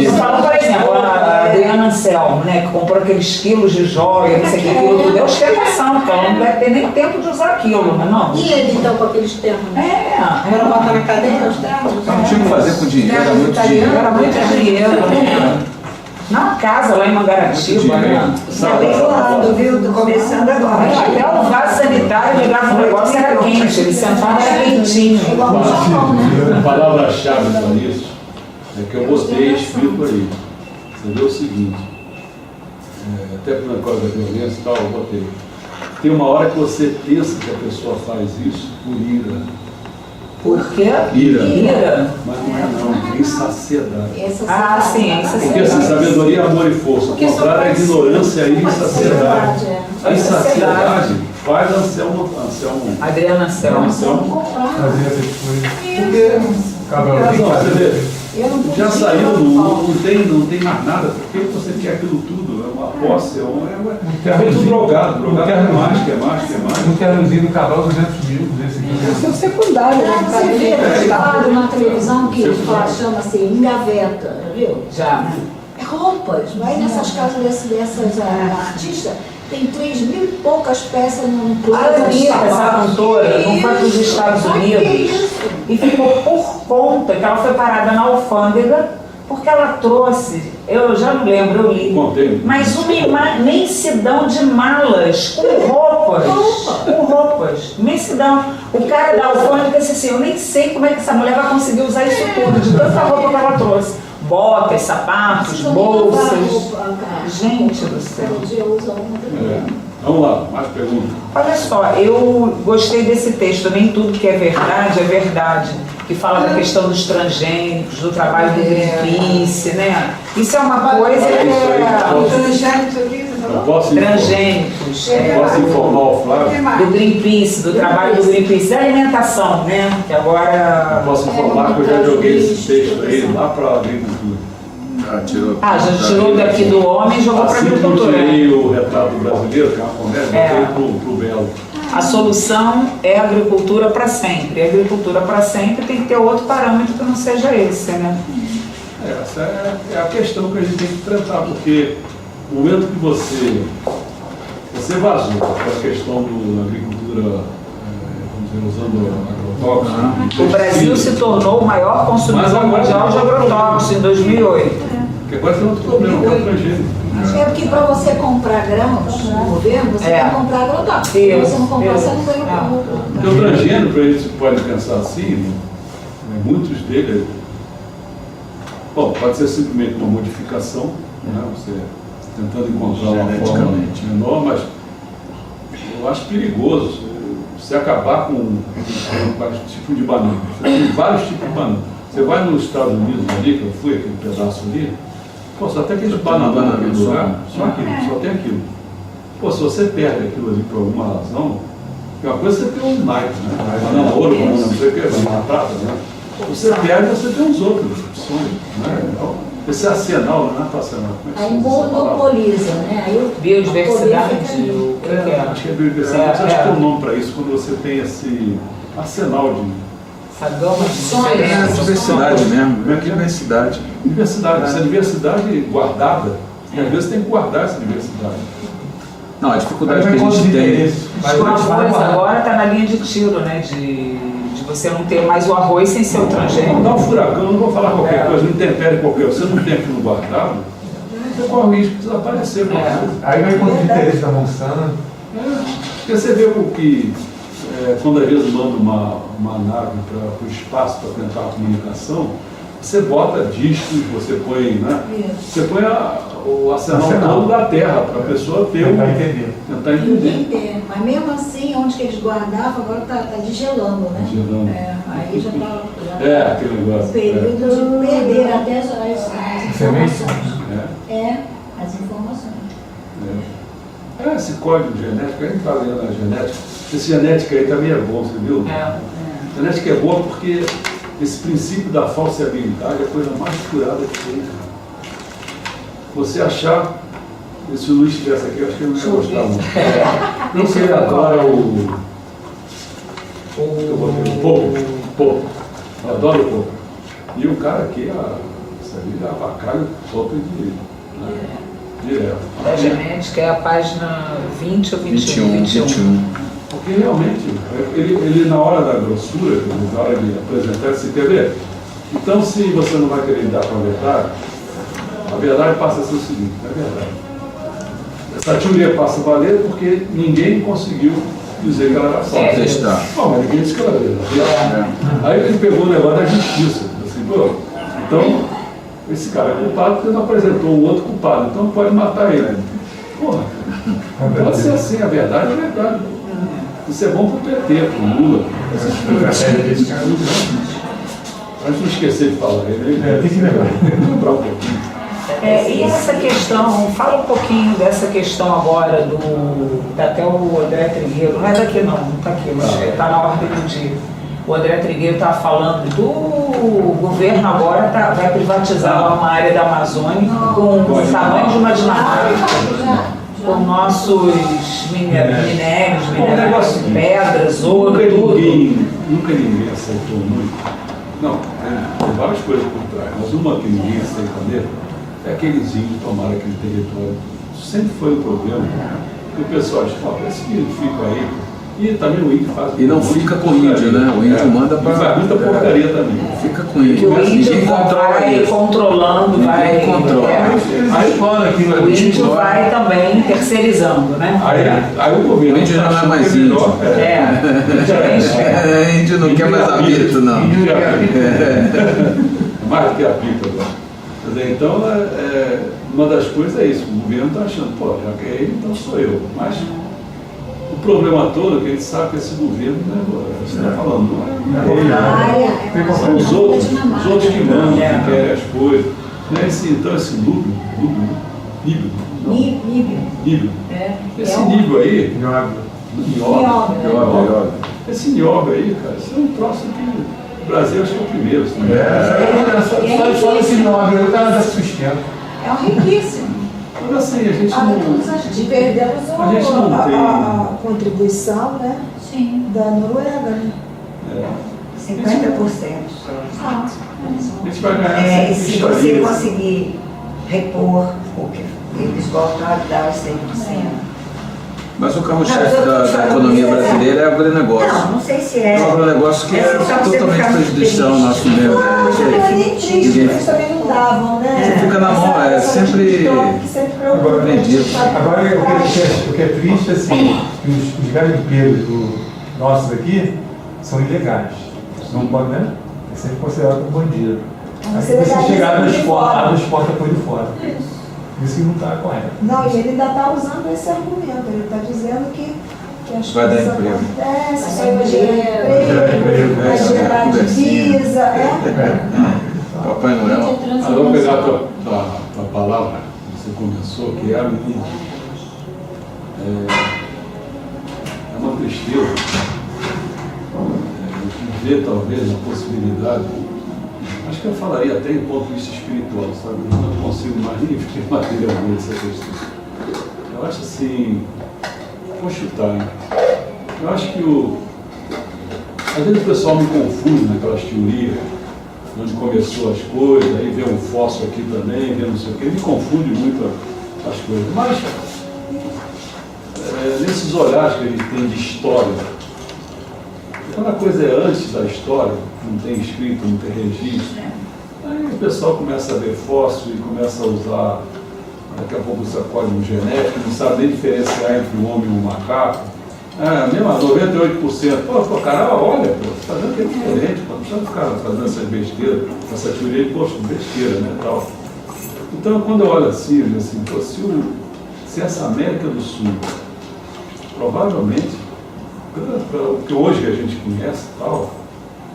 Estou falando, por exemplo, a Adriana Anselmo, né, que comprou aqueles quilos de joia, não sei o que, aquilo tudo. É ostentação, porque ela não deve ter nem tempo de usar aquilo, não é não? E ele, então, com aqueles termos? Era botar na cadeira os termos? Não tinha o que fazer com dinheiro, era muito dinheiro. Era muito dinheiro. Na casa, lá em Mangaratiba, né? Tá bem lado, viu? Tô começando agora. Até o vaso sanitário ligava o negócio, era quente, ele sentava, era quentinho. A palavra-chave para isso é que eu botei escrito aí. Você vê o seguinte, até por causa da violência e tal, eu botei. Tem uma hora que você pensa que a pessoa faz isso por ira. Por quê? Ira. Mas não é não, é insaciedade. Ah, sim, insaciedade. Porque assim, sabedoria, amor e força. O contrário é ignorância e insaciedade. A insaciedade faz Anselmo. Adriana Anselmo. Fazer essas coisas. Porque. Você vê, já saiu, não tem mais nada. Por que você quer aquilo tudo? É uma posse, é feito drogado. Drogado é mais, que é mais, que é mais. Um ternozinho do cavalo, 200 mil, 250 Isso é secundário, né? Você vê claro na televisão que chama-se engaveta, viu? Já. Roupas, vai nessas casas dessas artistas, tem 3 mil e poucas peças no clube. A Anitta, essa cantora, não foi para os Estados Unidos e ficou por conta que ela foi parada na alfândega porque ela trouxe, eu já não lembro, eu li, mas uma imensidão de malas com roupas, imensidão. O cara da alfândega disse assim, eu nem sei como é que essa mulher vai conseguir usar isso tudo, de tanta roupa que ela trouxe. Botas, sapatos, bolsas. Gente do céu. Vamos lá, mais perguntas. Olha só, eu gostei desse texto, nem tudo que é verdade, que fala da questão dos transgênicos, do trabalho do Greenpeace, né? Isso é uma coisa que O transgênico, Eu posso transgênicos, informar o Flávio? do Greenpeace, do trabalho do Greenpeace, da alimentação, né? Que agora... Eu posso informar que eu já joguei esse texto aí lá para a agricultura. Já tirou daqui do homem e jogou para a agricultura. Eu tirei o retrato brasileiro, que é uma comédia, botei pro Belo. A solução é agricultura para sempre. E agricultura para sempre tem que ter outro parâmetro que não seja esse, né? Essa é a questão que a gente tem que enfrentar, porque no momento que você vazou aquela questão da agricultura, vamos dizer, usando agrotóxicos. O Brasil se tornou o maior consumidor mundial de agrotóxicos em 2008. Porque agora tem outro problema, que é o transgênico. É porque para você comprar grãos no governo, você tem que comprar agrotóxicos. Se você não comprar, você não ganha o produto. Porque o transgênico, a gente pode pensar assim, muitos deles, bom, pode ser simplesmente uma modificação, né? Você tentando encontrar uma forma menor, mas eu acho perigoso você acabar com vários tipos de banana. Você tem vários tipos de banana. Você vai nos Estados Unidos ali, que eu fui, aquele pedaço ali, pô, só tem aquele banana naquele lugar, só aquilo, só tem aquilo. Pô, se você perde aquilo ali por alguma razão, é uma coisa você tem um naipe, né? Banana ouro, banana não sei o que, banana prata, né? Você perde, você tem uns outros opções, né? Então, esse arsenal, não é para arsenal. Aí monopoliza, né? Aí biodiversidade. Acho que é biodiversidade, acho que tem um nome para isso, quando você tem esse arsenal de... Essa gama de diferenças. Diversidade mesmo, é diversidade. Diversidade, essa diversidade guardada, e às vezes tem que guardar essa diversidade. Não, a dificuldade que a gente tem... O arroz agora está na linha de tiro, né? De você não ter mais o arroz sem ser o transgênico. Dá um furacão, eu não vou falar qualquer coisa, não intempere qualquer coisa, você não tem aquilo guardado, você corre o risco de desaparecer. Aí vai contra o interesse da Monsanto. Porque você vê o que, quando às vezes manda uma nave para o espaço para tentar a comunicação, você bota discos, você põe, né? Você põe o arsenal todo da Terra para a pessoa ter tentar entender. Mas mesmo assim, onde que eles guardavam, agora está desgelando, né? Desgelando. Aí já está aquele negócio. Período de perder até as informações. As informações. Esse código genético, a gente está lendo a genética, esse genética aí também é bom, você viu? Genética é boa porque esse princípio da falseabilidade é a coisa mais curada que tem. Você achar, se o Luiz estivesse aqui, eu acho que ele não ia gostar muito. Não sei agora o pouco. Eu adoro o pouco. E o cara aqui, isso ali é avacalho pouco direto. A genética é a página 20 ou 21? Porque realmente, ele na hora da grossura, na hora de apresentar, você quer ver? Então, se você não vai querer lidar com a verdade passa a ser o seguinte, é verdade. Essa teoria passa a valer porque ninguém conseguiu dizer que ela era falsa. Bom, mas ninguém disse que ela era verdadeira. Aí ele pegou o negócio da justiça. Assim, pô, então, esse cara é culpado porque não apresentou o outro culpado, então pode matar ele. Porra, pode ser assim, a verdade é a verdade. Isso é bom para o PT, para o Lula. Para não esquecer de falar ele. Tem que lembrar. Lembrar um pouquinho. E essa questão, fala um pouquinho dessa questão agora até o André Trigueiro, não é daqui não está aqui, mas está na ordem do dia. O André Trigueiro está falando do governo agora vai privatizar uma área da Amazônia com o tamanho de uma Dinamarca, com nossos minérios, pedras, ouro, tudo. Nunca ninguém aceitou muito. Não, tem várias coisas por trás, mas uma que ninguém aceita mesmo é aqueles índios tomaram aquele território. Isso sempre foi um problema. E o pessoal diz, esse índio fica aí. E também o índio faz. E não fica com o índio, né? O índio manda para. Faz muita porcaria também. Fica com o índio. O índio vai controlando, vai. O índio vai também terceirizando, né? Aí o governo. O índio não é mais índio. O índio não quer mais apito, não. Mais do que apito agora. Quer dizer, então, uma das coisas é isso. O governo está achando, já que é ele, então sou eu. Mas o problema todo é que a gente sabe que esse governo, você está falando, não é são os outros que mandam, que querem as coisas. Então esse lucro Níbio. Não. Níbio. É. Esse níbio aí, Nióbio. esse nióbio aí, cara, isso é um troço que o Brasil acho que é o primeiro. Só esse nióbio aí o cara dá sustento. É um riquíssimo. Mas assim, a gente não... Perdemos A gente não tem... a contribuição, né? Sim. Da Noruega, né? 50%. A gente vai ganhar Se você conseguir repor o que eles voltam a dar os 100%. Mas o carro-chefe da economia brasileira é o agronegócio. Não sei se é. É um agronegócio que é totalmente prejudicial ao nosso meio ambiente. Eles também não davam, né? Você fica na mão, é sempre aprendido. Agora, o que é triste, assim, que os garimpeiros nossos aqui são ilegais. Não pode, né? É sempre considerado como bandido. Aí você chegar abre as portas por ele fora. Isso que não está correto. Não, e ele ainda está usando esse argumento. Ele está dizendo que as vai dar coisas emprego. acontecem, isso aí vai gerar emprego, vai gerar divisa. Papai Noel. Eu vou pegar a tua palavra que você começou, que é a minha. É uma tristeza. Ver talvez a possibilidade. Acho que eu falaria até em ponto de vista espiritual, sabe? Eu não consigo mais nem ver materialmente essa questão. Eu acho assim, vou chutar, hein? Eu acho que às vezes o pessoal me confunde naquelas teorias, onde começou as coisas, aí vê um fósforo aqui também, vê não sei o quê, me confunde muito as coisas. Mas nesses olhares que a gente tem de história, quando a coisa é antes da história, não tem escrito, não tem registro, aí o pessoal começa a ver fósforo e começa a usar, daqui a pouco usa código genético, não sabe nem diferenciar entre o homem e o macaco. Mesmo 98%. Pô, cara, olha, pô, você está vendo que é diferente, pô, não precisa ficar fazendo essas besteiras, essa teoria de, poxa, besteira, né, tal. Então, quando eu olho assim, eu digo assim, pô, se essa América do Sul, provavelmente, o que hoje a gente conhece e tal,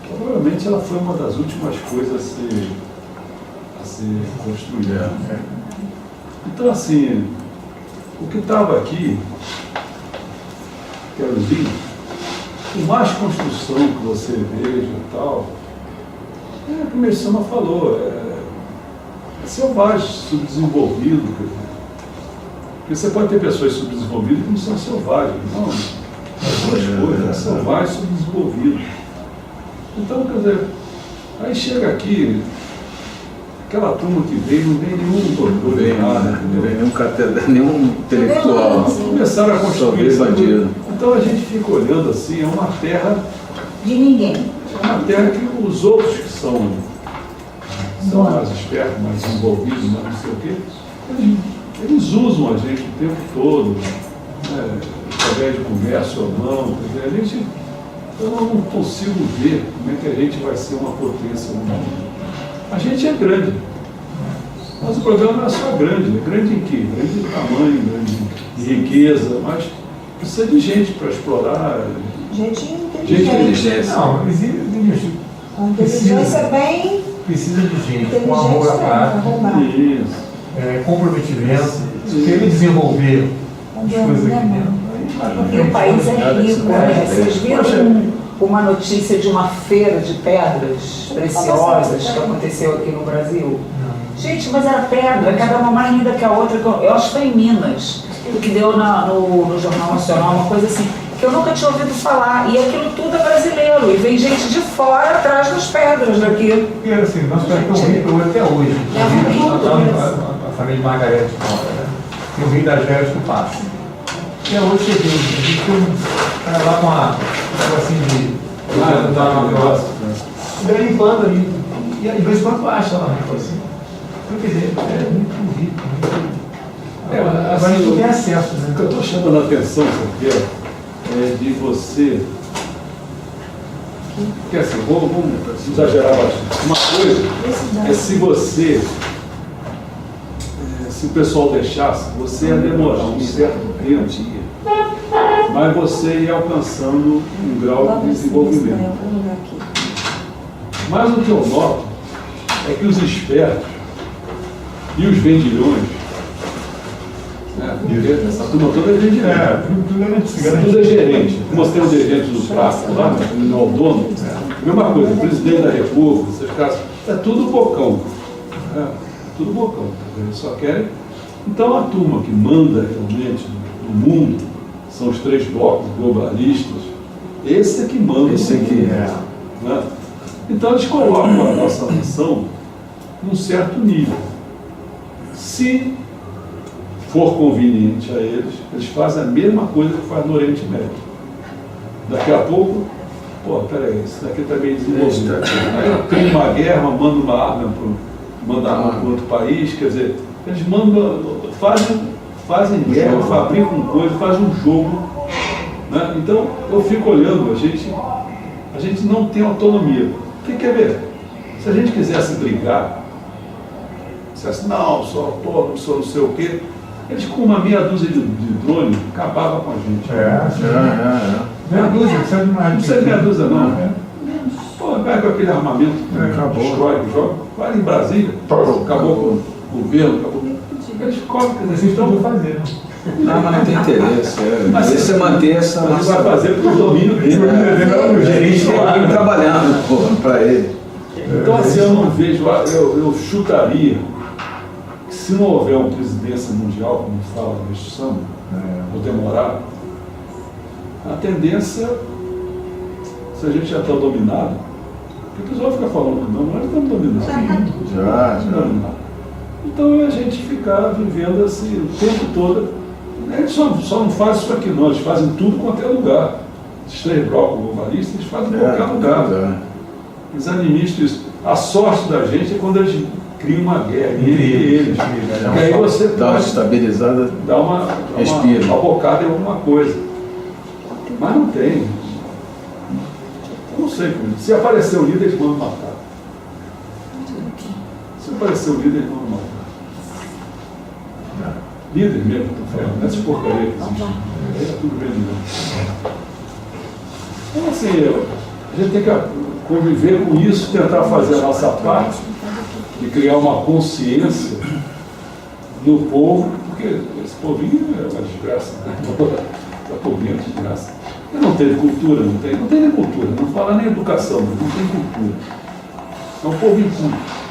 provavelmente ela foi uma das últimas coisas a ser construída. Então, assim, o que estava aqui, que era o vinho, por mais construção que você veja e tal, como a Sama falou, é selvagem, subdesenvolvido. Porque você pode ter pessoas subdesenvolvidas que não são selvagens, não. As duas coisas, é selvagem e subdesenvolvido. Então, quer dizer, aí chega aqui, aquela turma que veio, não vem nenhum doutor, não vem nenhum catedral, nenhum intelectual. Começaram a construir bandido. Então a gente fica olhando assim, é uma terra de ninguém. É uma terra que os outros que são mais espertos, mais desenvolvidos, mais não sei o quê, eles usam a gente o tempo todo, né, através de comércio ou não. Eu não consigo ver como é que a gente vai ser uma potência no mundo. A gente é grande, mas o problema não é só grande. É grande em quê? Grande em tamanho, grande em riqueza, mas precisa de gente para explorar. Gente inteligente. Não, a inteligência é bem... Precisa de gente com amor à pátria, comprometimento, querer desenvolver as coisas aqui dentro. E o país é rico, né? Vocês viram uma notícia de uma feira de pedras preciosas que aconteceu aqui no Brasil? Gente, mas era pedra, cada uma mais linda que a outra. Eu acho que foi em Minas, que deu no Jornal Nacional, uma coisa assim, que eu nunca tinha ouvido falar. E aquilo tudo é brasileiro, e vem gente de fora atrás das pedras daqui. E assim, nós estamos ricos até hoje. A família Margarete Mora, né? Tem o Rio das Veras que passa. E hoje você vê, a gente tem um cara lá com uma assim de limpando ali. E às vezes quando acha lá, assim. Então, quer dizer, é muito rico, agora a gente não tem acesso, né? O que eu estou chamando a atenção, sabe, é de você. Porque assim, vamos exagerar bastante. Uma coisa é se você. Se o pessoal deixasse, você ia demorar um certo tempo, mas você ia alcançando um grau de desenvolvimento. Mas o que eu noto é que os espertos e os vendilhões, Porque essa turma toda é gerente. Tudo é gerente. Como você tem o dirigente do tráfico lá, não é o dono, mesma coisa, o presidente da República, esses casos, é tudo bocão. Tudo bocão. Eles só querem. Então a turma que manda realmente no mundo são os 3 blocos globalistas. Esse é que manda. Esse aqui né? Então eles colocam a nossa nação num certo nível. Se for conveniente a eles, eles fazem a mesma coisa que faz no Oriente Médio. Daqui a pouco, peraí, isso daqui está meio desenvolvido. Aí tem uma guerra, manda uma arma para outro país, quer dizer, eles fazem guerra, fabricam coisas, fazem um jogo. Né? Então eu fico olhando, a gente não tem autonomia. O que quer ver? Se a gente quisesse brigar, dissesse, não, sou autônomo, sou não sei o quê, eles com uma meia dúzia de drone acabavam com a gente. Meia dúzia, não precisa de mais. Não precisa de meia dúzia, não. Pega aquele armamento, destrói, joga, vai em Brasília, acabou com o governo, acabou. Eles cobram, quer dizer, vocês estão fazer. Não, mas não tem interesse. Mas você manter essa. Mas vai fazer para o domínio dele. O gerente tem alguém trabalhando para ele. Então, assim, eu não vejo, eu chutaria que se não houver uma presidência mundial, como fala a Constituição, ou demorar, a tendência, se a gente já está dominado, porque o pessoal fica falando que não, nós estamos dominados. Já. Então a gente ficar vivendo assim o tempo todo. Eles só não fazem isso aqui, não, eles fazem tudo quanto é lugar. Esses 3 blocos globalistas, eles fazem em qualquer lugar. Eles administram isso. A sorte da gente é quando eles criam uma guerra entre eles. E aí você dá uma estabilizada, dá uma bocada em alguma coisa. Mas não tem. Não sei como. Se aparecer o líder, eles vão matar. Se aparecer o líder, eles vão matar. Líder mesmo, estou falando, nessa porcaria que existe. Aí é tudo bem, né? Então, assim, a gente tem que conviver com isso, tentar fazer a nossa parte e criar uma consciência no povo, porque esse povinho é uma desgraça, né? Essa povinha é desgraça. Ele não teve cultura, não tem nem cultura, não fala nem educação, não tem cultura. É um povo inculto.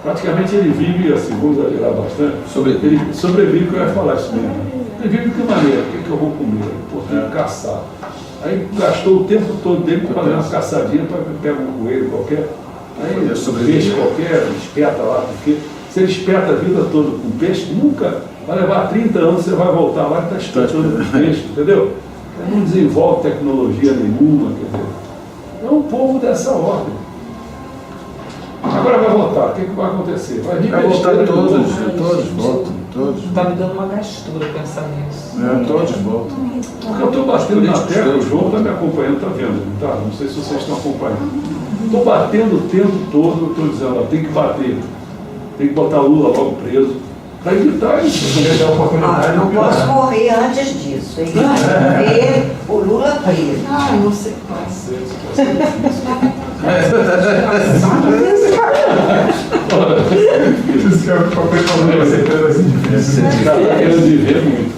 Praticamente ele vive, assim, vou exagerar bastante, ele sobrevive, que eu ia falar isso mesmo. Ele vive de que maneira? O que eu vou comer? Pô, tem que caçar. Aí gastou o tempo todo dele para fazer uma caçadinha para pegar um coelho qualquer, aí peixe qualquer, espeta lá, porque se ele espeta a vida toda com peixe, nunca vai levar 30 anos, você vai voltar lá e está espetando peixe, entendeu? Ele não desenvolve tecnologia nenhuma, quer dizer. É um povo dessa ordem. Agora vai voltar, o que vai acontecer? Vai voltar todos voltam, todos. Está me dando uma gastura pensar nisso. Todos voltam. Porque eu estou batendo na tecla, o João está me acompanhando, está vendo, tá? Não sei se vocês estão acompanhando. Estou batendo o tempo todo, estou dizendo, ó, tem que bater, tem que botar Lula logo preso, para evitar isso. Não posso morrer antes disso, hein? Ver o Lula preso. Não sei. Isso que é o papai falou, você fez assim difícil. Você está querendo viver muito.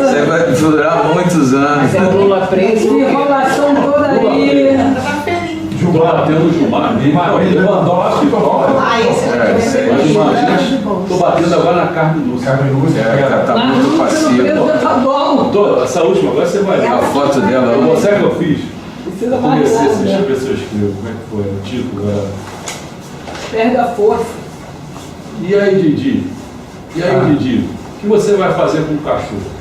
Você vai durar muitos anos. Mas é o Lula preso. Enrolação toda aí. Estou batendo o Gilmar, Lewandowski, mas imagina, estou batendo agora na Carmen Lúcia. Está muito passiva. Essa última, agora você vai ver. A foto dela. Sabe o que eu fiz? Precisa Eu mais comecei, nada. deixa eu ver se eu escrevo, como é que foi o título agora. Perde a força. E aí, Didi? O que você vai fazer com o cachorro?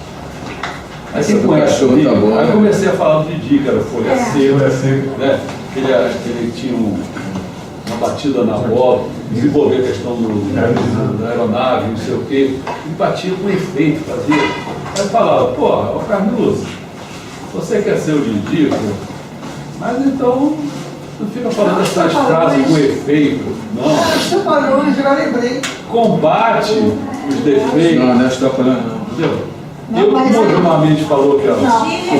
Aí Essa quem do conhece cachorro Didi? tá boa, Aí né? comecei a falar do Didi, que era folha seca, seca. né? Que ele tinha uma batida na bola, desenvolver a questão da aeronave, não sei o quê, e batia com efeito, fazia. Aí falava, porra, ô Carlos, você quer ser o Didi, pô? Mas então não fica falando essas frases com efeito, não. Você falou, eu já lembrei. Combate os defeitos. Não, não estou falando não. Entendeu? Não, Eu, mas como aí- ultimamente falou que o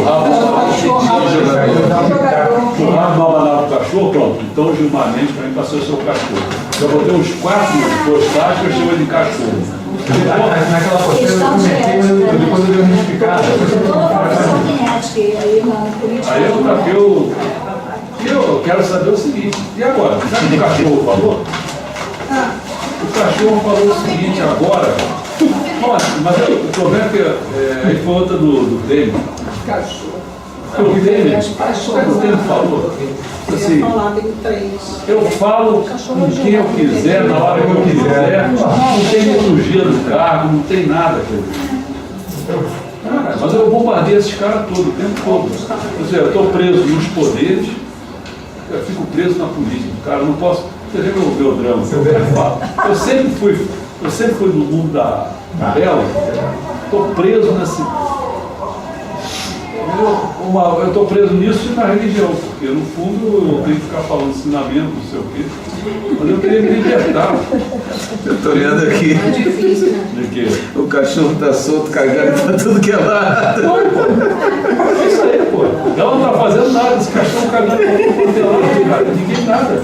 Rafa Jogador. Churrasco, não abanava o cachorro, pronto. Então o Gilmar Mendes para mim passou a ser o cachorro. Eu botei uns 4 postais que eu chamo de cachorro. Naquela postagem eu comentei, mas depois eu dei uma explicada. Aí eu quero saber o seguinte, e agora? Sabe o que o cachorro falou? O cachorro falou o seguinte agora. Olha, mas eu estou vendo que aí foi outra do Temer. Cachorro. O Temer, sabe o que o Temer falou? Assim, eu falo com quem eu quiser, na hora que eu quiser, não tem liturgia do cargo, não tem nada. Cara, mas eu bombardeio esses caras todo, o tempo todo. Ou seja, eu estou preso nos poderes, eu fico preso na política. Cara, eu não posso. Você vê meu drama. Eu sempre fui do mundo da bela, estou preso nesse. Eu estou preso nisso e na religião, porque no fundo eu tenho que ficar falando ensinamento, não sei o quê, mas eu queria me libertar. Eu estou olhando aqui. É difícil, né? De quê? O cachorro está solto, cagando para tudo que é lado. É isso aí, pô. Ela não está fazendo nada, esse cachorro cagando para tudo que é lado, cara. Ninguém nada.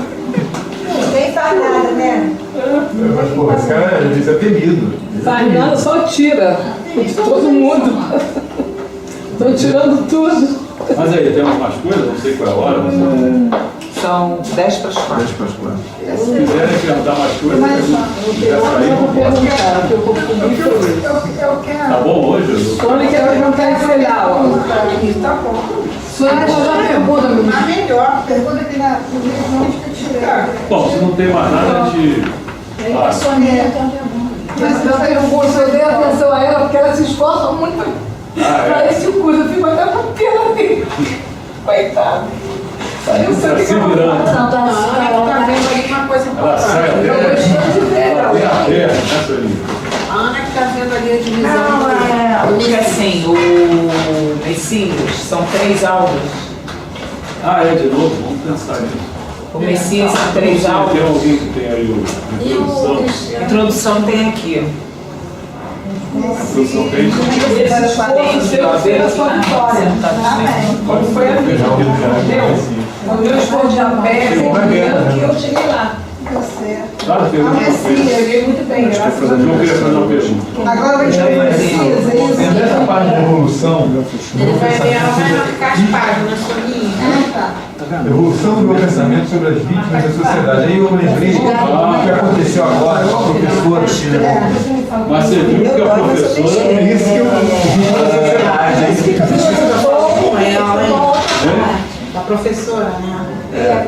Ninguém faz nada, né? Mas, pô, esse cara é temido. Faz nada, só tira de todo mundo. Estão tirando tudo. Mas aí, temos mais coisas? Não sei qual é a hora, mas São 10 para as 4. 10 para as 4. se quiserem perguntar mais coisas, Eu vou perguntar, porque eu vou publicar isso. Eu quero. tá bom hoje? Sônia quer perguntar esse olhar, ó. Tá bom. Sônia, qual é a pergunta, meu Tá melhor. Pergunta que na onde que eu tirei. Bom, se não tem mais nada, a gente. Mas eu pergunto, eu dei atenção a ela, porque ela se esforça muito pra esse curso. Eu fico até com pena dele. Coitado. Eu sei o que se ela virando. faz. Tá vendo aí uma coisa Ela sai importante. até. Eu gostei de ver Ela tem a ela. perna, né, Soninha? A Ana que tá vendo ali a divisão. Porque assim, o Messias são 3 aulas. Ah, é, de novo, vamos pensar nisso. O Messias são 3 Tem aulas. alguém que tem aí a introdução? A introdução tem aqui. A introdução tem. Esse esforço seu foi a sua vitória. Pode Foi a minha. Entendeu? Quando eu escondi a perna, que eu cheguei lá. Claro, tem uma coisa. Cheguei muito bem, graças a Eu Deus. queria fazer uma pergunta. Agora vai tirar Nessa parte da evolução, Ele vai ver, ela vai marcar as páginas, Soninha. evolução do meu pensamento sobre as vítimas da sociedade. Aí eu lembrei o que aconteceu agora com a professora. Mas você viu que a professora. É isso que eu vi na sociedade. É isso que Com ela, hein? Da professora, né?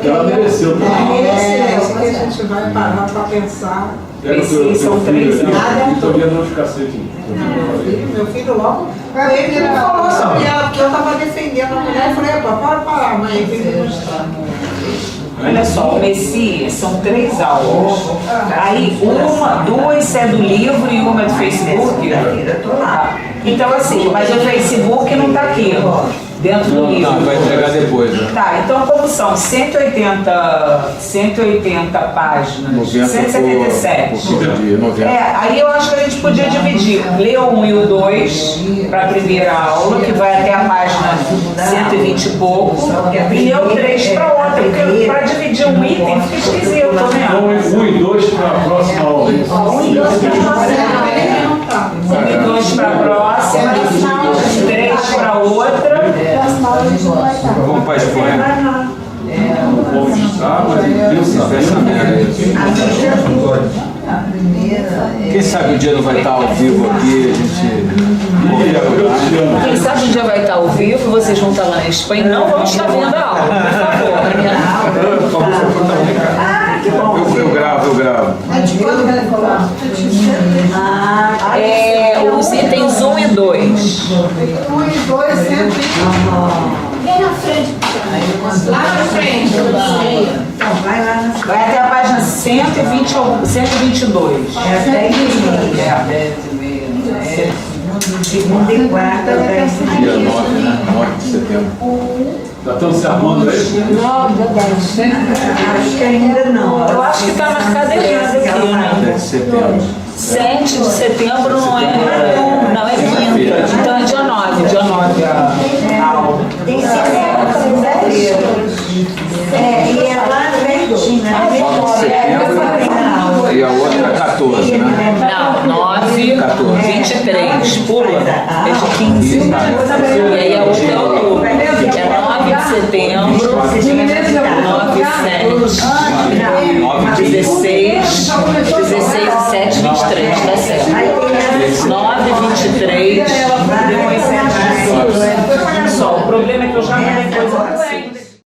Que ela mereceu também. É isso que a gente vai parar para pensar. São 3 aulas. Estou vendo os cacete. Meu filho logo, ele não falou sobre ela, porque eu estava defendendo a mulher. Eu falei, pode parar, mãe. Ele mostrar. Olha só, o Messias são 3 aulas. Aí, 2 é do livro e uma é do Facebook. Então, assim, mas o Facebook não está aqui, dentro do livro. Não, vai entregar depois, né? Tá, então como são 180 páginas, 90 177. por dia, 90. Aí eu acho que a gente podia dividir. Ler o 1 e o 2 para a primeira aula, que vai até a página 120 e pouco, e ler o 3 para outra, porque para dividir um item fica esquisito, né? Então, 1 e 2 para a próxima aula. 1 e 2 para a próxima. 1 e 2 para a próxima, 3 para outra. Vamos para a Espanha. Vamos estar, mas Essa merda aí. Quem sabe o dia não vai estar ao vivo aqui, a gente. Quem sabe um dia vai estar ao vivo, vocês vão estar lá na Espanha e não vão estar vendo a aula, por favor. Eu gravo. Os itens 1 e 2. 1 e 2, 120. Vem na frente. Lá na frente. Vai até a página 120 ou 122. É 10 e meia. Segunda e quarta, 10 e meia. Dia 9, né? 9 de setembro. já estão se armando aí? Acho que ainda não. Eu acho que está marcado errado aqui, né? 10 de setembro. 7 de setembro não é quinta. Então é dia 9 a aula. Tem 5 fevereiro. E ela vem pertinho, né? 9 de setembro e a outra 14, né? Não, 9, 23, pula, é de 15. E aí a outra é outubro. É 9 de setembro, 9, 7, 16, 16 e 7, 23, tá certo. 9, 23, depois 7, 18. Só, o problema é que eu já mandei coisa pra vocês.